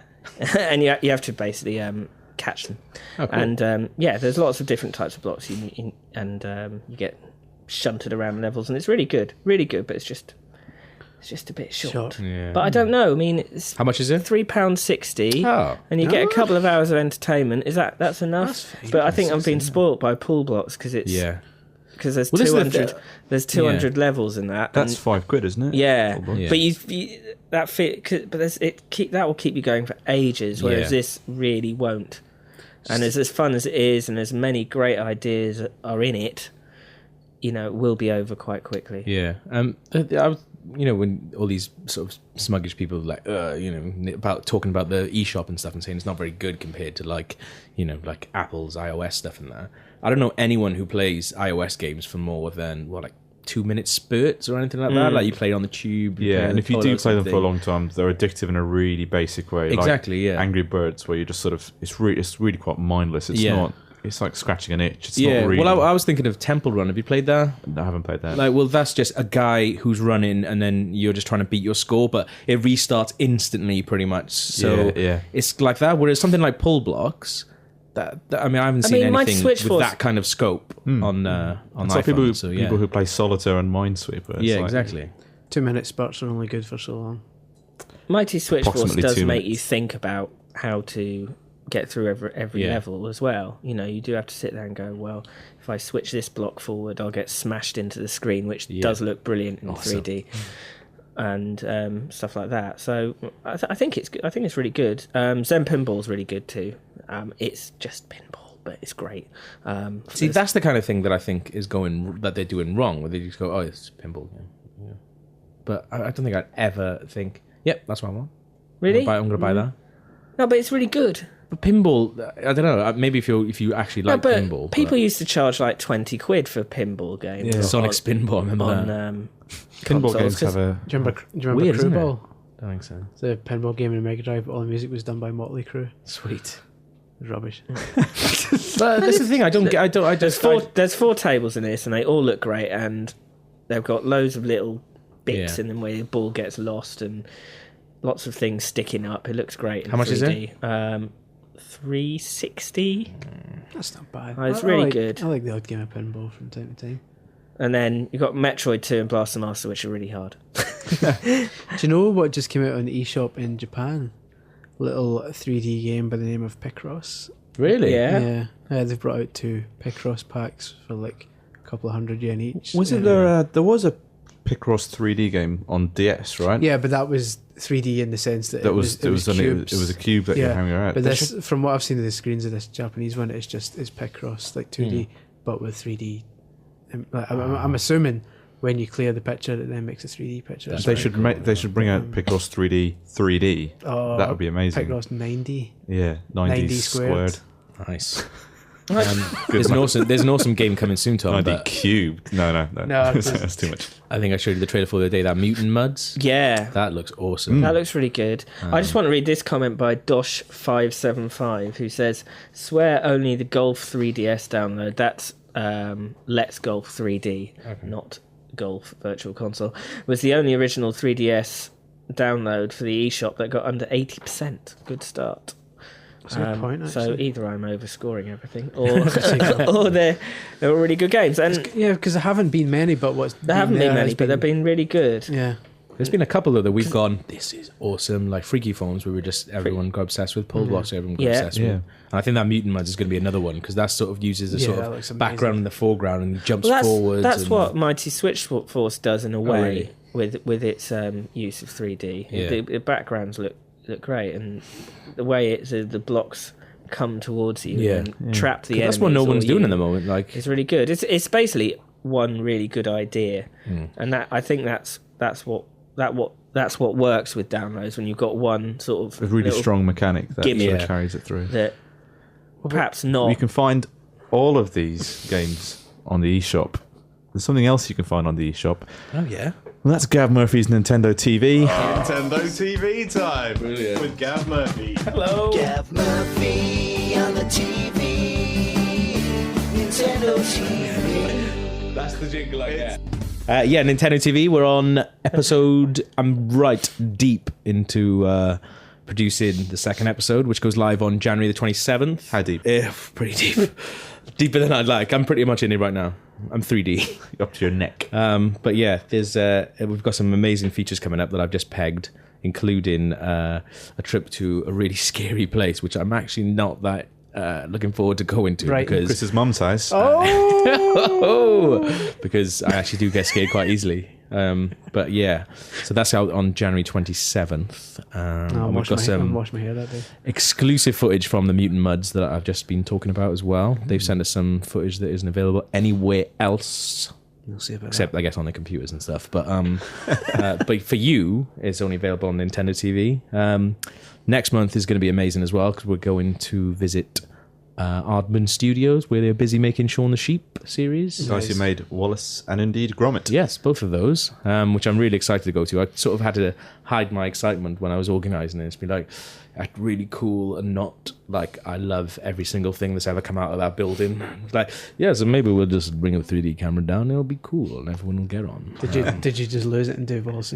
and you have to basically. Catch them. Oh, cool. And there's lots of different types of blocks you get shunted around levels, and it's really good, but it's just a bit short. Yeah. But I don't know. I mean, it's How much is it? £3.60, Oh. and you get a couple of hours of entertainment. That's enough? That's fine. But I think I'm being spoilt by pull blocks because it's Yeah. because there's Well, this is the 200 thing. there's 200 levels in that. That's and- £5, isn't it? yeah, Yeah. but that will keep you going for ages, whereas Yeah. this really won't. And as fun as it is, and as many great ideas are in it, it will be over quite quickly. Yeah. I was, when all these sort of smuggish people about talking about the eShop and stuff and saying it's not very good compared to like Apple's iOS stuff and that. I don't know anyone who plays iOS games for more than 2-minute spurts or anything like that. Like you play it on the tube. Yeah, and if you do play them for a long. long time, they're addictive in a really basic way. Exactly, like yeah. Angry Birds, where you just sort of it's really quite mindless. It's Yeah. not. It's like scratching an itch. It's Yeah, not really. well, I was thinking of Temple Run. Have you played that? I haven't played that. That's just a guy who's running, and then you're just trying to beat your score, but it restarts instantly, pretty much. So Yeah. it's like that. Whereas something like pull blocks, I haven't seen Mighty anything Switch with Force- that kind of scope on it's iPhone. like people so, yeah. who play Solitaire and Minesweeper. It's Yeah, like- exactly. 2-minute spurts are only good for so long. Mighty Switch Force Approximately does 2 make you minutes. think about how to get through every Yeah. level as well. You do have to sit there and go, well, if I switch this block forward, I'll get smashed into the screen, which does look brilliant in 3D. And stuff like that. So I think it's really good. Zen Pinball's really good too. It's just pinball, but it's great. See, that's the kind of thing that I think is that they're doing wrong, where they just go, "Oh, it's pinball." Yeah. But I don't think I'd ever think, "Yep, that's what I want." Really? I'm going to buy that. No, but it's really good. But pinball, I don't know. Maybe if you actually like but pinball, people used to charge like 20 quid for pinball games. Sonic Spinball. I remember that. on Pinball consoles, games 'cause- have a. Do you remember Weird, isn't Crew it? Ball? Don't think so. It's a pinball game in a Mega Drive, but all the music was done by Motley Crue. Sweet. Rubbish. But that's the thing. I just. There's 4 tables in this, and they all look great, and they've got loads of little bits in them where the ball gets lost and lots of things sticking up. It looks great. In How much 3D. is it? $360. That's not bad. Oh, it's really good. I like the odd game of pinball from time to time. And then you've got Metroid 2 and Blaster Master, which are really hard. Do you know what just came out on the eShop in Japan? Little 3D game by the name of Picross. Really? Yeah. They've brought out 2 Picross packs for like a couple of $100 each. Wasn't there was a Picross 3D game on DS, right? Yeah, but that was 3D in the sense that it was cubes. It was a cube that you're hanging around. But this, from what I've seen of the screens of this Japanese one, it's Picross, like 2D, but with 3D. I'm assuming when you clear the picture, it then makes a 3D picture. They should bring out Picross 3D. Oh, that would be amazing. Picross 90. Yeah, 90 squared. Nice. There's an awesome game coming soon, Tom. 90 cubed. No, that's too much. I think I showed you the trailer for the other day. That Mutant Muds. Yeah. That looks awesome. That looks really good. I just want to read this comment by Dosh575, who says, "Swear only the Golf 3DS download. That's Let's Golf 3D, not Golf Virtual Console. Was the only original 3DS download for the eShop that got under 80%. Good start." That's a good point, so actually. either I'm overscoring everything, or they're all really good games. And Yeah, because there haven't been many, but there haven't been many, but they've been really good. Yeah. There's been a couple though that we've gone, this is awesome, like Freaky Phones, where everyone got obsessed with, Pull Blocks, everyone got obsessed with. And I think that Mutant Muds is going to be another one, because that sort of uses a sort that looks of amazing. background in the foreground and jumps Well, forwards. that's what Mighty Switch Force does in a way really? with its use of 3D. Yeah. The backgrounds look great, and the way the blocks come towards you and trap the enemies. That's what no one's or doing you. in the moment. Like, It's really good. It's basically one really good idea, and that I think that's what works with downloads when you've got one sort of A really little strong mechanic that gimmick. sort of carries it through. that perhaps not. You can find all of these games on the eShop. There's something else you can find on the eShop. oh yeah. Well, that's Gav Murphy's Nintendo TV. Nintendo TV time. Brilliant. With Gav Murphy. Hello. Gav Murphy on the TV. Nintendo TV. That's the jingle I get. Yeah, Nintendo TV. We're on episode. I'm right deep into producing the second episode, which goes live on January the 27th. How deep? Pretty deep. Deeper than I'd like. I'm pretty much in it right now. I'm 3D. Up to your neck. But yeah, there's we've got some amazing features coming up that I've just pegged, including a trip to a really scary place, which I'm actually not that looking forward to going to, Right. because Chris's mum's house. because I actually do get scared quite easily. But yeah, so that's out on January 27th. I'll We've got some wash my hair that day. exclusive footage from the Mutant Muds that I've just been talking about as well. They've sent us some footage that isn't available anywhere else, We'll see about except I guess on their computers and stuff. But but for you, it's only available on Nintendo TV. Next month is going to be amazing as well, because we're going to visit Aardman Studios, where they're busy making Shaun the Sheep series. Guys who made Wallace and indeed Gromit. Yes, both of those, which I'm really excited to go to. I sort of had to hide my excitement when I was organising it. It's been like, really cool and not like I love every single thing that's ever come out of that building. It's like, yeah, so maybe we'll just bring a 3D camera down. It'll be cool and everyone will get on. Did you just lose it and do Wallace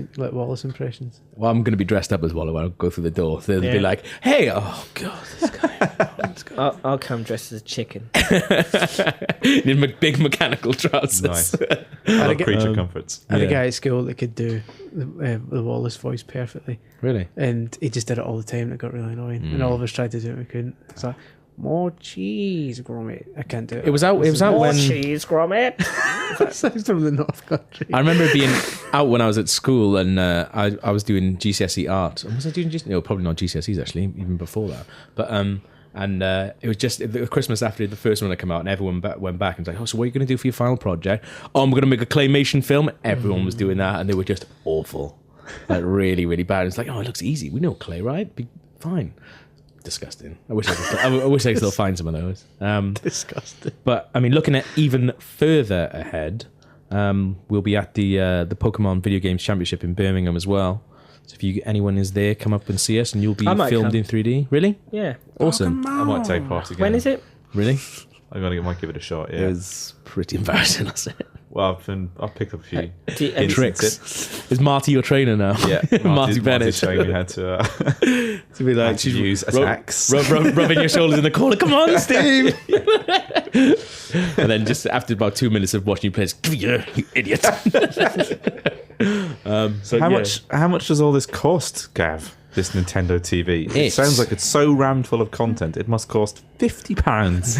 impressions? Well, I'm going to be dressed up as Waller when I go through the door. They'll be like, hey, oh God, this guy. I'll come dressed as a chicken. In big mechanical trousers. Nice. I love creature comforts. I had a Yeah. guy at school that could do the Wallace voice perfectly, Really? and he just did it all the time and it got really annoying. And all of us tried to do it and we couldn't. It's like, more cheese, Gromit. I can't do it. It was out More when... cheese, Gromit. Sounds from the North Country. I remember it being out when I was at school, and I was doing GCSE art. Was I doing GCSE? No, probably not GCSEs actually, even before that. But and it was just the Christmas after the first one had come out, and everyone went back and was like, "Oh, so what are you going to do for your final project?" "Oh, I'm going to make a claymation film." Everyone was doing that, and they were just awful, like really, really bad. It's like, "Oh, it looks easy. We know clay, right? Be fine." Disgusting. I wish I could still find some of those. Disgusting. But I mean, looking at even further ahead, we'll be at the Pokemon Video Games Championship in Birmingham as well. So if anyone is there, come up and see us, and you'll be I might filmed come. in 3D. Really? Yeah. Awesome. I might take part again. When is it? Really? might give it a shot. It Yeah. was pretty embarrassing. I'll say. Well, I've picked up a few and Tricks. Is Marty your trainer now? Yeah, Marty Bennett. Marty's showing me how to To be like, to use attacks. rubbing your shoulders in the corner. Come on, Steve. And then just after about 2 minutes of watching you play, you idiot. So how much does all this cost, Gav? This Nintendo TV. It It's- sounds like it's so rammed full of content. It must cost £50.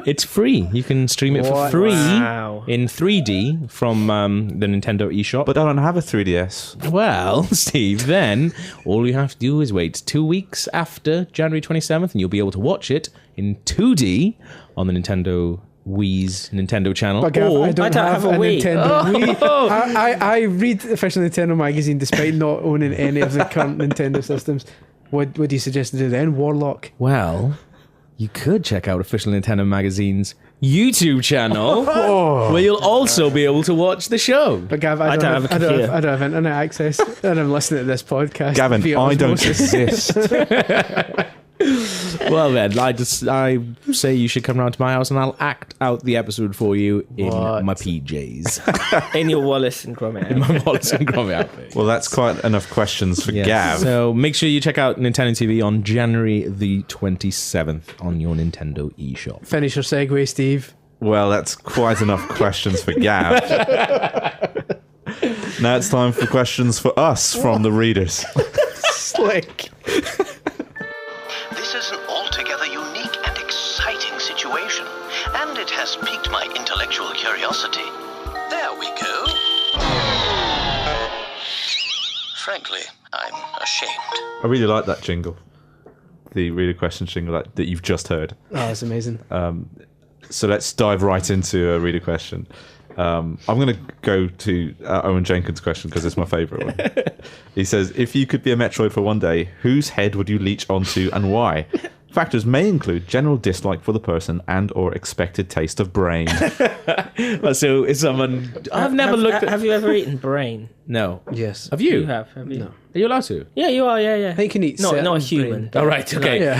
It's free. You can stream it for What? free Wow. in 3D from the Nintendo eShop. But I don't have a 3DS. Well, Steve, then all you have to do is wait 2 weeks after January 27th, and you'll be able to watch it in 2D on the Wii's Nintendo channel. But Gav, or I don't have a Wii. Nintendo Wii. I read Official Nintendo magazine despite not owning any of the current Nintendo systems. What do you suggest to do then? Warlock. well, you could check out Official Nintendo Magazine's YouTube channel, where you'll also be able to watch the show. But Gav, I don't have a computer. I don't have internet access, and I'm listening to this podcast. Gavin, via I don't osmosis. exist. Well, then, I say you should come round to my house, and I'll act out the episode for you in What? my PJs, In your Wallace and Gromit. in my Wallace and Gromit outfit. Well, that's quite enough questions for Yes. Gav. So make sure you check out Nintendo TV on January the 27th on your Nintendo eShop. Finish your segue, Steve. Well, that's quite enough questions for Gav. Now it's time for questions for us from the readers. Slick. This is an altogether unique and exciting situation, and it has piqued my intellectual curiosity. There we go. Frankly, I'm ashamed. I really like that jingle. The reader question jingle that you've just heard. Oh, that's amazing. So let's dive right into a reader question. I'm going to go to Owen Jenkins' question because it's my favourite one. He says, if you could be a Metroid for one day, whose head would you leech onto and why? Factors may include general dislike for the person and or expected taste of brain. So is someone... I've never looked at... Have you ever eaten brain? No. Yes. Have you? You have you? No. Are you allowed to? Yeah, you are. Yeah. I think you can eat Not a certain human. brain. Oh, right, okay. Yeah.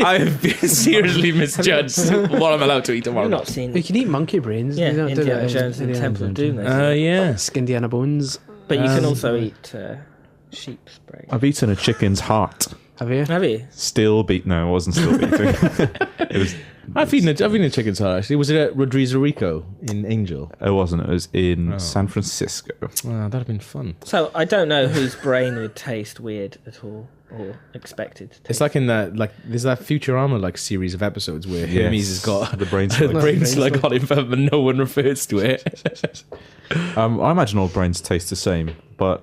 I have been seriously misjudged what I'm allowed to eat tomorrow. I've not seen. You can eat monkey brains. Yeah, They don't do Indiana that in Jones and the Indiana Temple of Jones. Doom. They say. Yes. Indiana Bones. But you can also eat sheep's brain. I've eaten a chicken's heart. Have you? Have you? Still beat. No, I wasn't still beating. It was. I've eaten a chicken's heart, actually. Was it at Rodrigo Rico in Angel? It wasn't. It was in San Francisco. That'd have been fun. So I don't know whose brain would taste weird at all or expected to taste. It's like in that, there's that Futurama series of episodes where Hermes has got the brain the slug. brain slug on him, but no one refers to it. I imagine all brains taste the same, but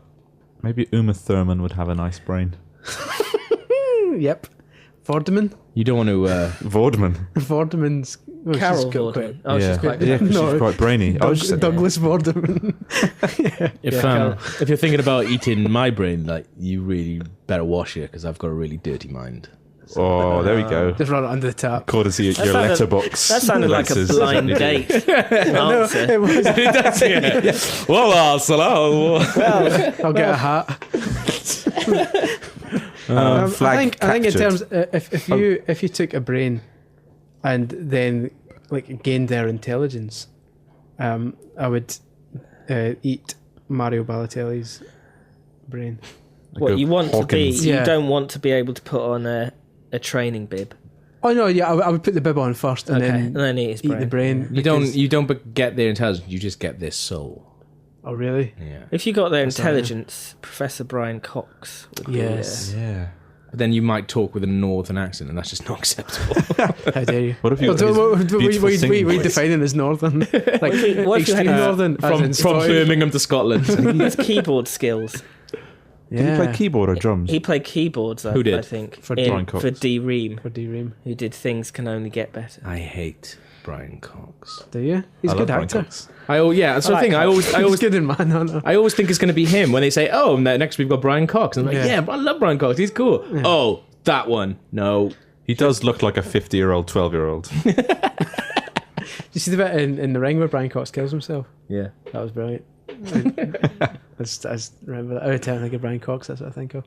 maybe Uma Thurman would have a nice brain. Yep. Vorderman. You don't want to. Vorderman. Vorderman's. Well, Carol she's got Vorderman. quite- Oh, she's quite good. Yeah, 'cause No, she's quite brainy. I was just Douglas Vorderman. If you're thinking about eating my brain, you really better wash it because I've got a really dirty mind. Oh, there we go. Just run it under the tap. According to your sounded- letterbox. That sounded like a letters. blind date answer. It was. Well, hello. I'll get a hat. Flag I think in captured. terms if you took a brain and then gained their intelligence, I would eat Mario Balotelli's brain. What you want Hawkins. to be? Yeah. You don't want to be able to put on a training bib. Oh no, yeah, I would put the bib on first and Okay, then and then eat his eat brain. the brain. You don't get their intelligence. You just get their soul. Oh really? Yeah. If you got their intelligence, Professor Brian Cox would be Yes. Yeah. But then you might talk with a northern accent, and that's just not acceptable. How dare you? What if you What we defining as northern? what if you Extreme had, northern as in from Scottish? Birmingham to Scotland. his keyboard skills. Did he play keyboard or drums? He played keyboards, Who did? I think, For Brian Cox. for D. Ream, For D-Ream. who did Things Can Only Get Better. I hate Brian Cox. Do you? He's I a love good Brian actor. Cox. That's the thing. I always He's good in Man Hunter. I always think it's going to be him when they say, "Oh, next we've got Brian Cox." And I'm like, Yeah. "Yeah, I love Brian Cox. He's cool." Oh, that one. No. He does look like a 50-year-old, 12-year-old. Did you see the bit in The Ring where Brian Cox kills himself? Yeah. That was brilliant. I just remember that. Every time I think of Brian Cox, that's what I think of.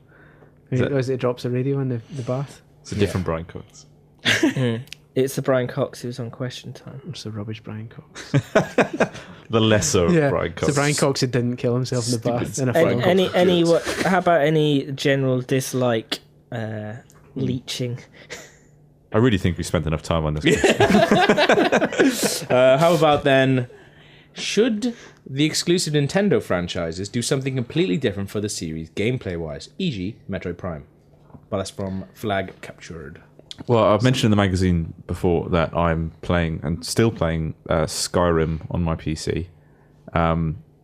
Is that- It drops the radio in the bath. It's a different Brian Cox. It's the Brian Cox who was on Question Time. It's the rubbish Brian Cox. The lesser Brian Cox. It's the Brian Cox who didn't kill himself in the bath. In a Brian Cox. How about any general dislike leeching? I really think we spent enough time on this. How about then? Should the exclusive Nintendo franchises do something completely different for the series, gameplay-wise, e.g., Metroid Prime? Well, that's from Flag Captured. Well, I've mentioned in the magazine before that I'm playing and still playing Skyrim on my PC,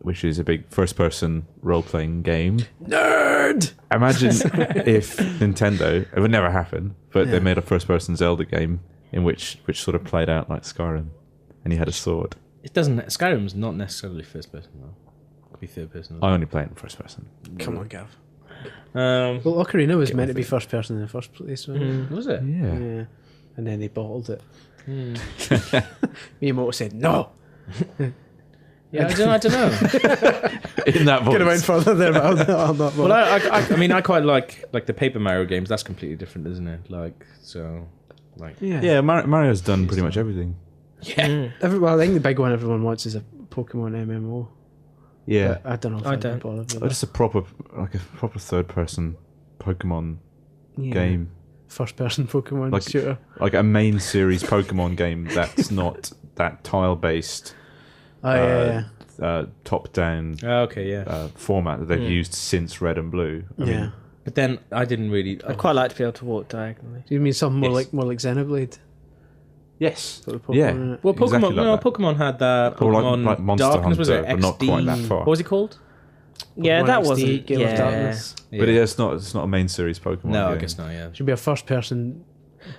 which is a big first-person role-playing game. Nerd! Imagine if Nintendo, it would never happen, but they made a first-person Zelda game in which sort of played out like Skyrim, and you had a sword. It doesn't. Skyrim's not necessarily first person though. It could be third person. I only play it in first person. Come on, Gav. Well, Ocarina was meant to be first person in the first place, wasn't it? was it? Yeah. And then they bottled it. Miyamoto said no. Yeah, I don't know. In that voice. Could have went further there, but I'll not. Well, I mean, I quite like the Paper Mario games. That's completely different, isn't it? Yeah, Mario's done pretty much everything. Yeah. Well, I think the big one everyone wants is a Pokemon MMO. Yeah. But I don't know if I I'd be don't. bothered with Or just a proper third-person Pokemon that. game. First-person Pokemon Like- shooter. Like a main series Pokemon game that's not that tile-based, Oh, yeah. top-down Okay, yeah. format that they've used since Red and Blue. I Yeah. mean, But then I didn't really. I'd quite like to be able to walk diagonally. Do you mean something Yes. more like Xenoblade? yes. Sort of Pokemon Yeah. in it? Well, Pokemon. Exactly like no, that. Pokemon had that. Or Pokemon like Monster Darkness, was it? Hunter, but not XD? quite that far. What was it called? Yeah, Pokemon that XD, wasn't. Gale of Yeah. Darkness. But it's not a main series Pokemon No, game. I guess not. Yeah. Should be a first-person.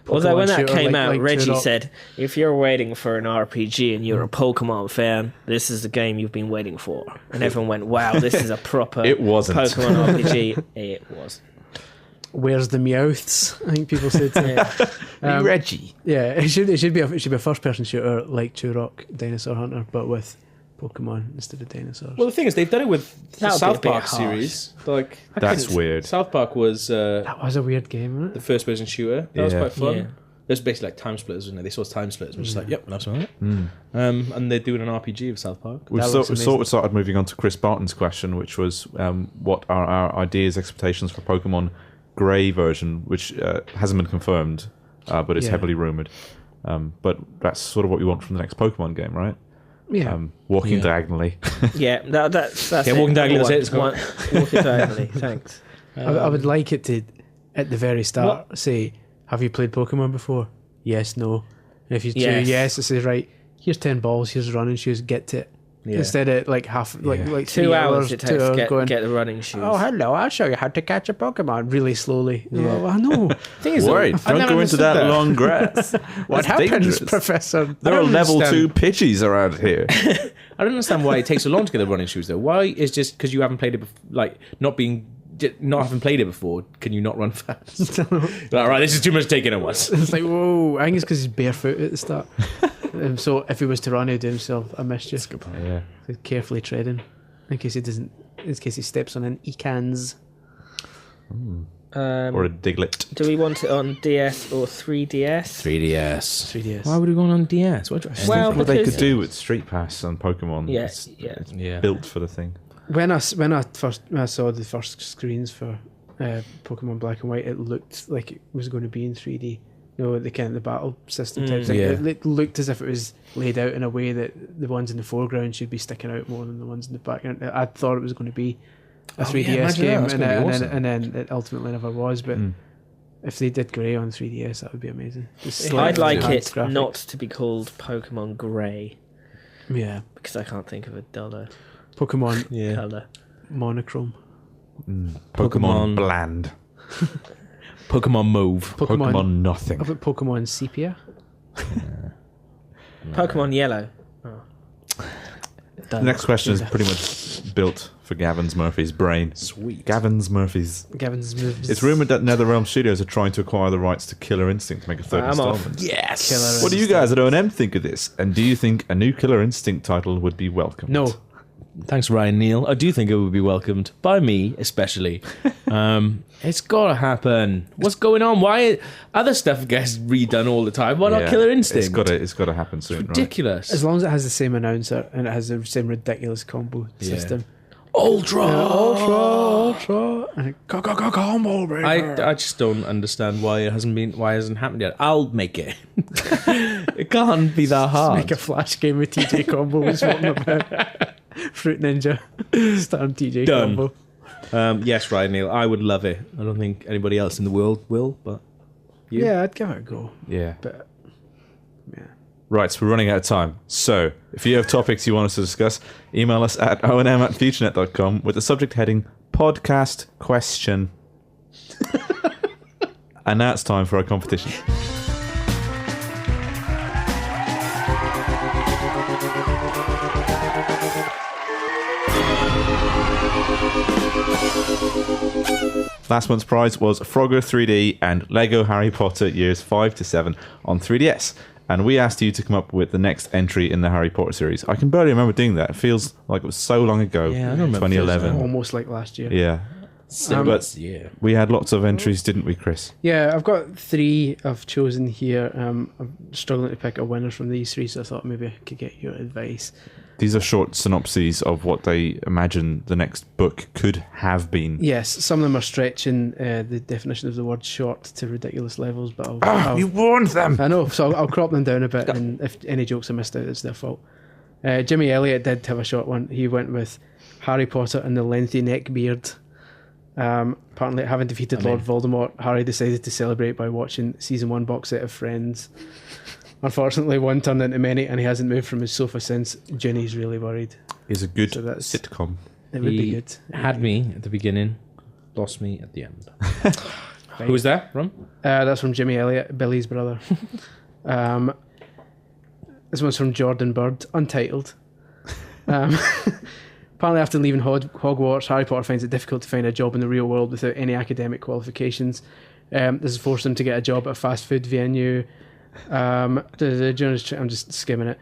Although when that shooter came like- out, like Reggie Turok. said, if you're waiting for an RPG and you're a Pokemon fan, this is the game you've been waiting for. And everyone went, wow, this is a proper It wasn't. Pokemon RPG. It was. Where's the Meowths? I think people said. Yeah. Reggie. Yeah, it should be a first-person shooter like Turok, Dinosaur Hunter, but with Pokemon instead of dinosaurs. Well, the thing is, they've done it with the That would be South a bit Park harsh. series. Like That's weird. South Park was That was a weird game, wasn't the it? first-person shooter. That was Yeah. quite fun. Yeah. There's basically like time splitters, wasn't it? They saw time splitters, which is like, yep, that's right. And they're doing an RPG of South Park. We That sort looks of started moving on to Chris Barton's question, which was what are our ideas, expectations for Pokemon Grey version, which hasn't been confirmed, but it's Yeah. heavily rumoured. But that's sort of what we want from the next Pokemon game, right? Yeah. Walking Yeah. diagonally. Yeah, that's Yeah, it. walking diagonally, that's it, it's One- walking diagonally, thanks. I would like it to, at the very start, say, "Have you played Pokemon before?" Yes, no. And if you do Yes. yes, it says right. Here's 10 balls. Here's running shoes. Get to it. Yeah. Instead of like like 2 3 hours it 2 takes to hours get, going. get the running shoes. Oh, hello! I'll show you how to catch a Pokemon really slowly. Yeah. Oh, I know. Thing is, Wait, I don't never go into understood that long grass. What That's happens, dangerous. Professor? There I are don't level understand. 2 Pidgeys around here. I don't understand why it takes so long to get the running shoes though. Why is just because you haven't played it, like not having played it before? Can you not run fast? Like, all right, this is too much taking at once. It's like, whoa! I think it's because he's barefoot at the start. So if he was to run, he'd do himself a mischief. Yeah. So carefully treading, in case he doesn't, in case he steps on an ecans. Or a Diglett. Do we want it on DS or 3DS? 3DS. 3DS. Why would we go on DS? What? Well, What they because- could do with Street Pass and Pokemon. Yeah, It's yeah. built for the thing. When I saw the first screens for Pokemon Black and White, it looked like it was going to be in 3D. You know, the kind of the battle system type thing. Yeah. It looked as if it was laid out in a way that the ones in the foreground should be sticking out more than the ones in the background. I thought it was going to be a 3DS imagine that. game, That's and, gonna be then, awesome. and then it ultimately never was. But if they did Grey on 3DS, that would be amazing. Just slightly I'd like enhanced it graphics. not to be called Pokemon Grey Yeah, because I can't think of a duller Pokemon Yeah. colour. Monochrome. Pokemon- Bland. Pokemon Mauve. Pokemon nothing. How about Pokemon Sepia? Pokemon Yellow. The next question is pretty much built for Gavin's Murphy's brain. Sweet. Gavin's Murphy's. Gavin's. It's rumoured that NetherRealm Studios are trying to acquire the rights to Killer Instinct to make a third I'm off. installment. Yes. Killer What do you guys at O&M think of this? And do you think a new Killer Instinct title would be welcomed? No. Thanks, Ryan Neal. I do think it would be welcomed by me, especially. It's got to happen. What's going on? Why other stuff gets redone all the time? Why not Killer Instinct? It's got to happen soon. Ridiculous. As long as it has the same announcer and it has the same ridiculous combo system. Ultra, and combo breaker. I just don't understand why it hasn't happened yet. I'll make it. It can't be that hard. Make a flash game with TJ combo. Is what I'm about. Fruit Ninja, starring TJ Done. combo. Yes, Ryan Neal, I would love it. I don't think anybody else in the world will, but you? Yeah, I'd give it a go. Yeah. But yeah. Right, so we're running out of time. So, if you have topics you want us to discuss, email us at onm@futurenet.com with the subject heading podcast question. And now it's time for our competition. Last month's prize was Frogger 3D and Lego Harry Potter years 5 to 7 on 3DS. And we asked you to come up with the next entry in the Harry Potter series. I can barely remember doing that. It feels like it was so long ago. Yeah, I don't remember. 2011. Almost like last year. Yeah. But we had lots of entries, didn't we, Chris? Yeah, I've got 3 I've chosen here. I'm struggling to pick a winner from these 3, so I thought maybe I could get your advice. These are short synopses of what they imagine the next book could have been. Yes, some of them are stretching the definition of the word short to ridiculous levels, but I'll You warned them! I know, so I'll crop them down a bit, and if any jokes I missed out, it's their fault. Jimmy Elliott did have a short one. He went with Harry Potter and the lengthy neck beard. Apparently, having defeated Lord Voldemort, Harry decided to celebrate by watching season 1 box set of Friends. Unfortunately, one turned into many, and he hasn't moved from his sofa since. Ginny's really worried. It's a good So that's- sitcom. It would be good. Had me at the beginning, lost me at the end. Who was that from? That's from Jimmy Elliott, Billy's brother. This one's from Jordan Bird, untitled. Apparently, after leaving Hogwarts, Harry Potter finds it difficult to find a job in the real world without any academic qualifications. This has forced him to get a job at a fast food venue. I'm just skimming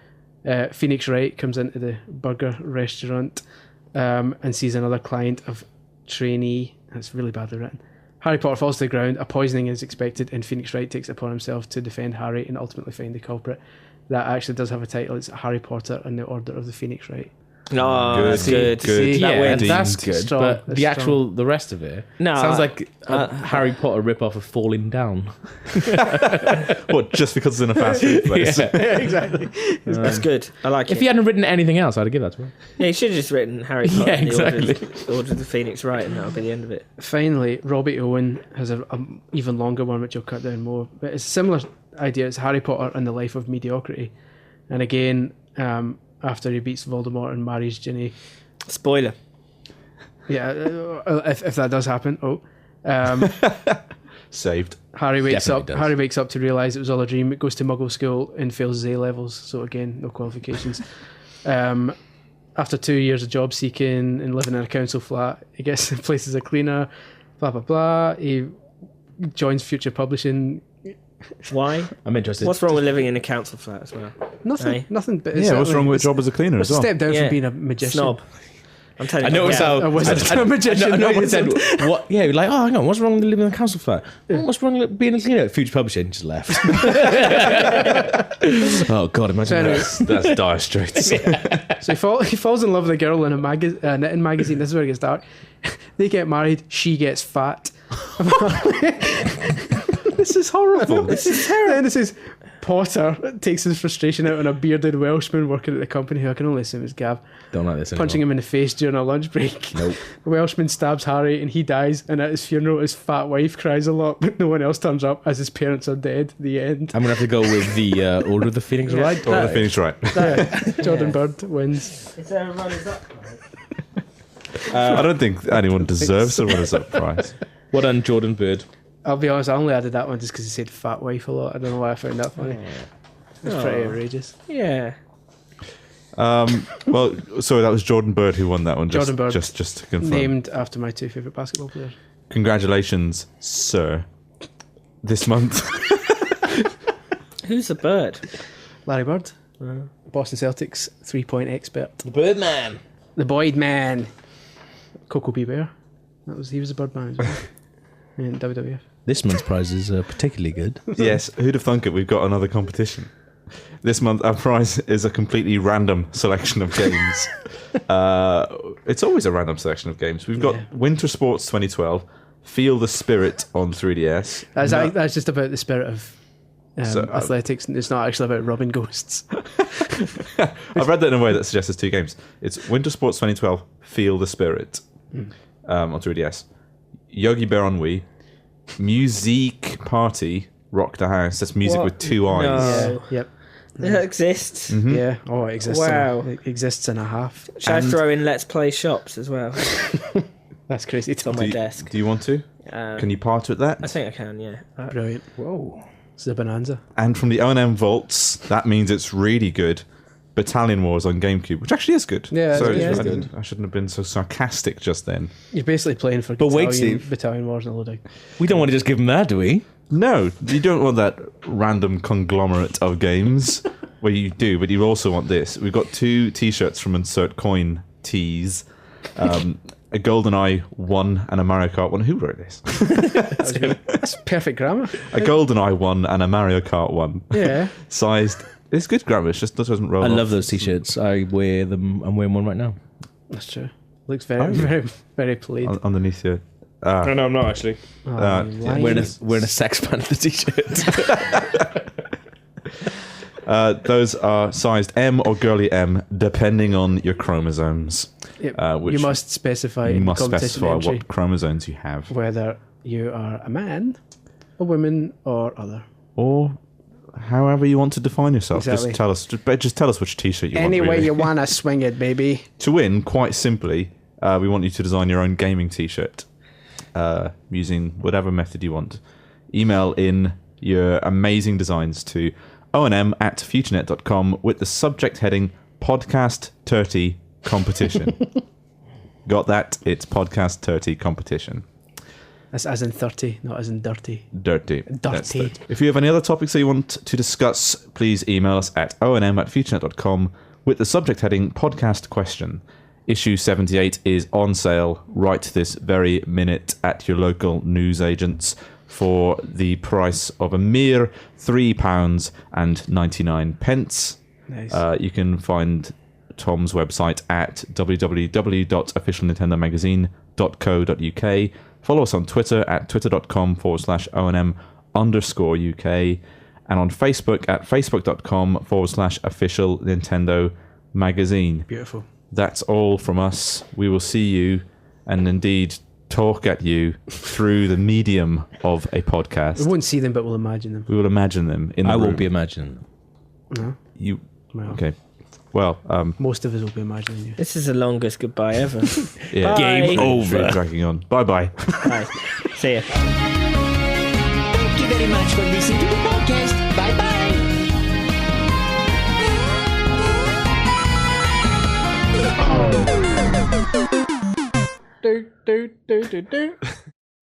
it. Phoenix Wright comes into the burger restaurant and sees another client of trainee. That's really badly written. Harry Potter falls to the ground. A poisoning is expected, and Phoenix Wright takes it upon himself to defend Harry and ultimately find the culprit. That actually does have a title. It's Harry Potter and the Order of the Phoenix Wright. No, that's good. Good. That wins. That's good. Strong. But That's the rest of it No, sounds like a Harry Potter rip-off of Falling Down. What, just because it's in a fast food place? Yeah. Exactly. That's good. I like If it. he hadn't written anything else, I'd have given that to him. Yeah, you should have just written Harry Potter and exactly. the Order of the Phoenix Wright, and that'll be the end of it. Finally, Robbie Owen has a even longer one, which I'll cut down more. But it's a similar idea. It's Harry Potter and the Life of Mediocrity. And again, after he beats Voldemort and marries Ginny. Spoiler. Yeah, if that does happen. Saved. Harry wakes Definitely up. does. Harry wakes up to realise it was all a dream. Goes to Muggle school and fails his A levels. So again, no qualifications. After 2 years of job seeking and living in a council flat, he gets a place as a cleaner. Blah blah blah. He joins Future Publishing. Why? I'm interested. What's wrong with living in a council flat as well? Nothing. Aye. Nothing. But Yeah, what's wrong with a job as a cleaner as It's a well? step down Yeah. from being a magician. Snob. I'm telling I you. noticed yeah. how A wizard. A magician. I know a what said. wizard. What? Yeah, like, oh, hang on, what's wrong with living in a council flat? Oh, what's wrong with being a cleaner? Future Publishing just left. Oh God, imagine Anyway. that. That's dire straits. So he falls in love with a girl in a knitting magazine. This is where it gets dark. They get married. She gets fat. This is horrible. This is terrible. Then this is Potter takes his frustration out on a bearded Welshman working at the company, who I can only assume is Gav, Don't like this anymore. punching him in the face during a lunch break. Nope. The Welshman stabs Harry and he dies, and at his funeral his fat wife cries a lot, but no one else turns up as his parents are dead. The end. I'm gonna have to go with the Order of the Phoenix Wright. Or the Phoenix Wright. Jordan Bird wins. Is there a runners-up? I don't think anyone deserves a runners-up prize. Well done, Jordan Bird. I'll be honest, I only added that one just because he said fat wife a lot. I don't know why I found that funny. It's pretty outrageous. Yeah. Well, sorry, that was Jordan Bird who won that one. Jordan Bird. Just to confirm. Named after my 2 favourite basketball players. Congratulations, sir. This month. Who's the bird? Larry Bird, Boston Celtics 3-point expert. The Birdman. The Boyd Man. Coco B. Bear. He was a Birdman as well. In WWF. This month's prize is particularly good. Yes, who'd have thunk it? We've got another competition. This month, our prize is a completely random selection of games. It's always a random selection of games. We've got Winter Sports 2012, Feel the Spirit on 3DS. That's just about the spirit of athletics. It's not actually about robbing ghosts. I've read that in a way that suggests there's two games. It's Winter Sports 2012, Feel the Spirit on 3DS. Yogi Bear on Wii. Music Party, Rock the House. That's music with two eyes. No. Yep. That exists. Yeah. Oh, it exists. Wow. It exists in a half. Should I throw in Let's Play Shops as well? That's crazy. It's on my desk. Do you want to? Can you part with that? I think I can, yeah. Brilliant. Whoa. It's a bonanza. And from the O&M vaults, that means it's really good. Battalion Wars on GameCube, which actually is good. Yeah, so yeah, I shouldn't have been so sarcastic just then. You're basically playing for But wait, Steve. Battalion Wars and a load. We don't want to just give him that, do we? No, you don't want that random conglomerate of games. Well, you do, but you also want this. We've got 2 T-shirts from Insert Coin Tees. A GoldenEye 1 and a Mario Kart 1. Who wrote this? That's perfect grammar. A GoldenEye 1 and a Mario Kart 1. Yeah. Sized. It's good grammar. It just doesn't roll I off. love those T-shirts. I wear them. I'm wearing one right now. That's true. Looks very, very plaid. Underneath your... No, I'm not actually. Wearing a Sex Panther T-shirt. Those are sized M or girly M, depending on your chromosomes. Yep. Which you must specify you in must competition specify entry what chromosomes you have, whether you are a man, a woman, or other. or however you want to define yourself. Exactly. Just tell us which T-shirt you Any want. way Really. you want to swing it, baby. To win, quite simply, we want you to design your own gaming T-shirt using whatever method you want. Email in your amazing designs to onm@futurenet.com with the subject heading Podcast 30 Competition. Got that? It's Podcast 30 Competition. That's as in 30, not as in dirty. Dirty. Dirty. If you have any other topics that you want to discuss, please email us at onm@futurenet.com with the subject heading Podcast Question. Issue 78 is on sale right this very minute at your local newsagents for the price of a mere £3.99. Nice. You can find Tom's website at www.officialnintendomagazine.co.uk. Follow us on Twitter at twitter.com/ONM_UK and on Facebook at facebook.com/official Nintendo magazine. Beautiful. That's all from us. We will see you and indeed talk at you through the medium of a podcast. We won't see them, but we'll imagine them. We will imagine them in the I room. won't be imagining. No? You Well, okay? Well, most of us will be imagining you. This is the longest goodbye ever. yeah. Bye. Game over. Really dragging on. Bye bye. Bye. See ya. Thank you very much for listening to the podcast. Bye bye. Do, do, do, do, do.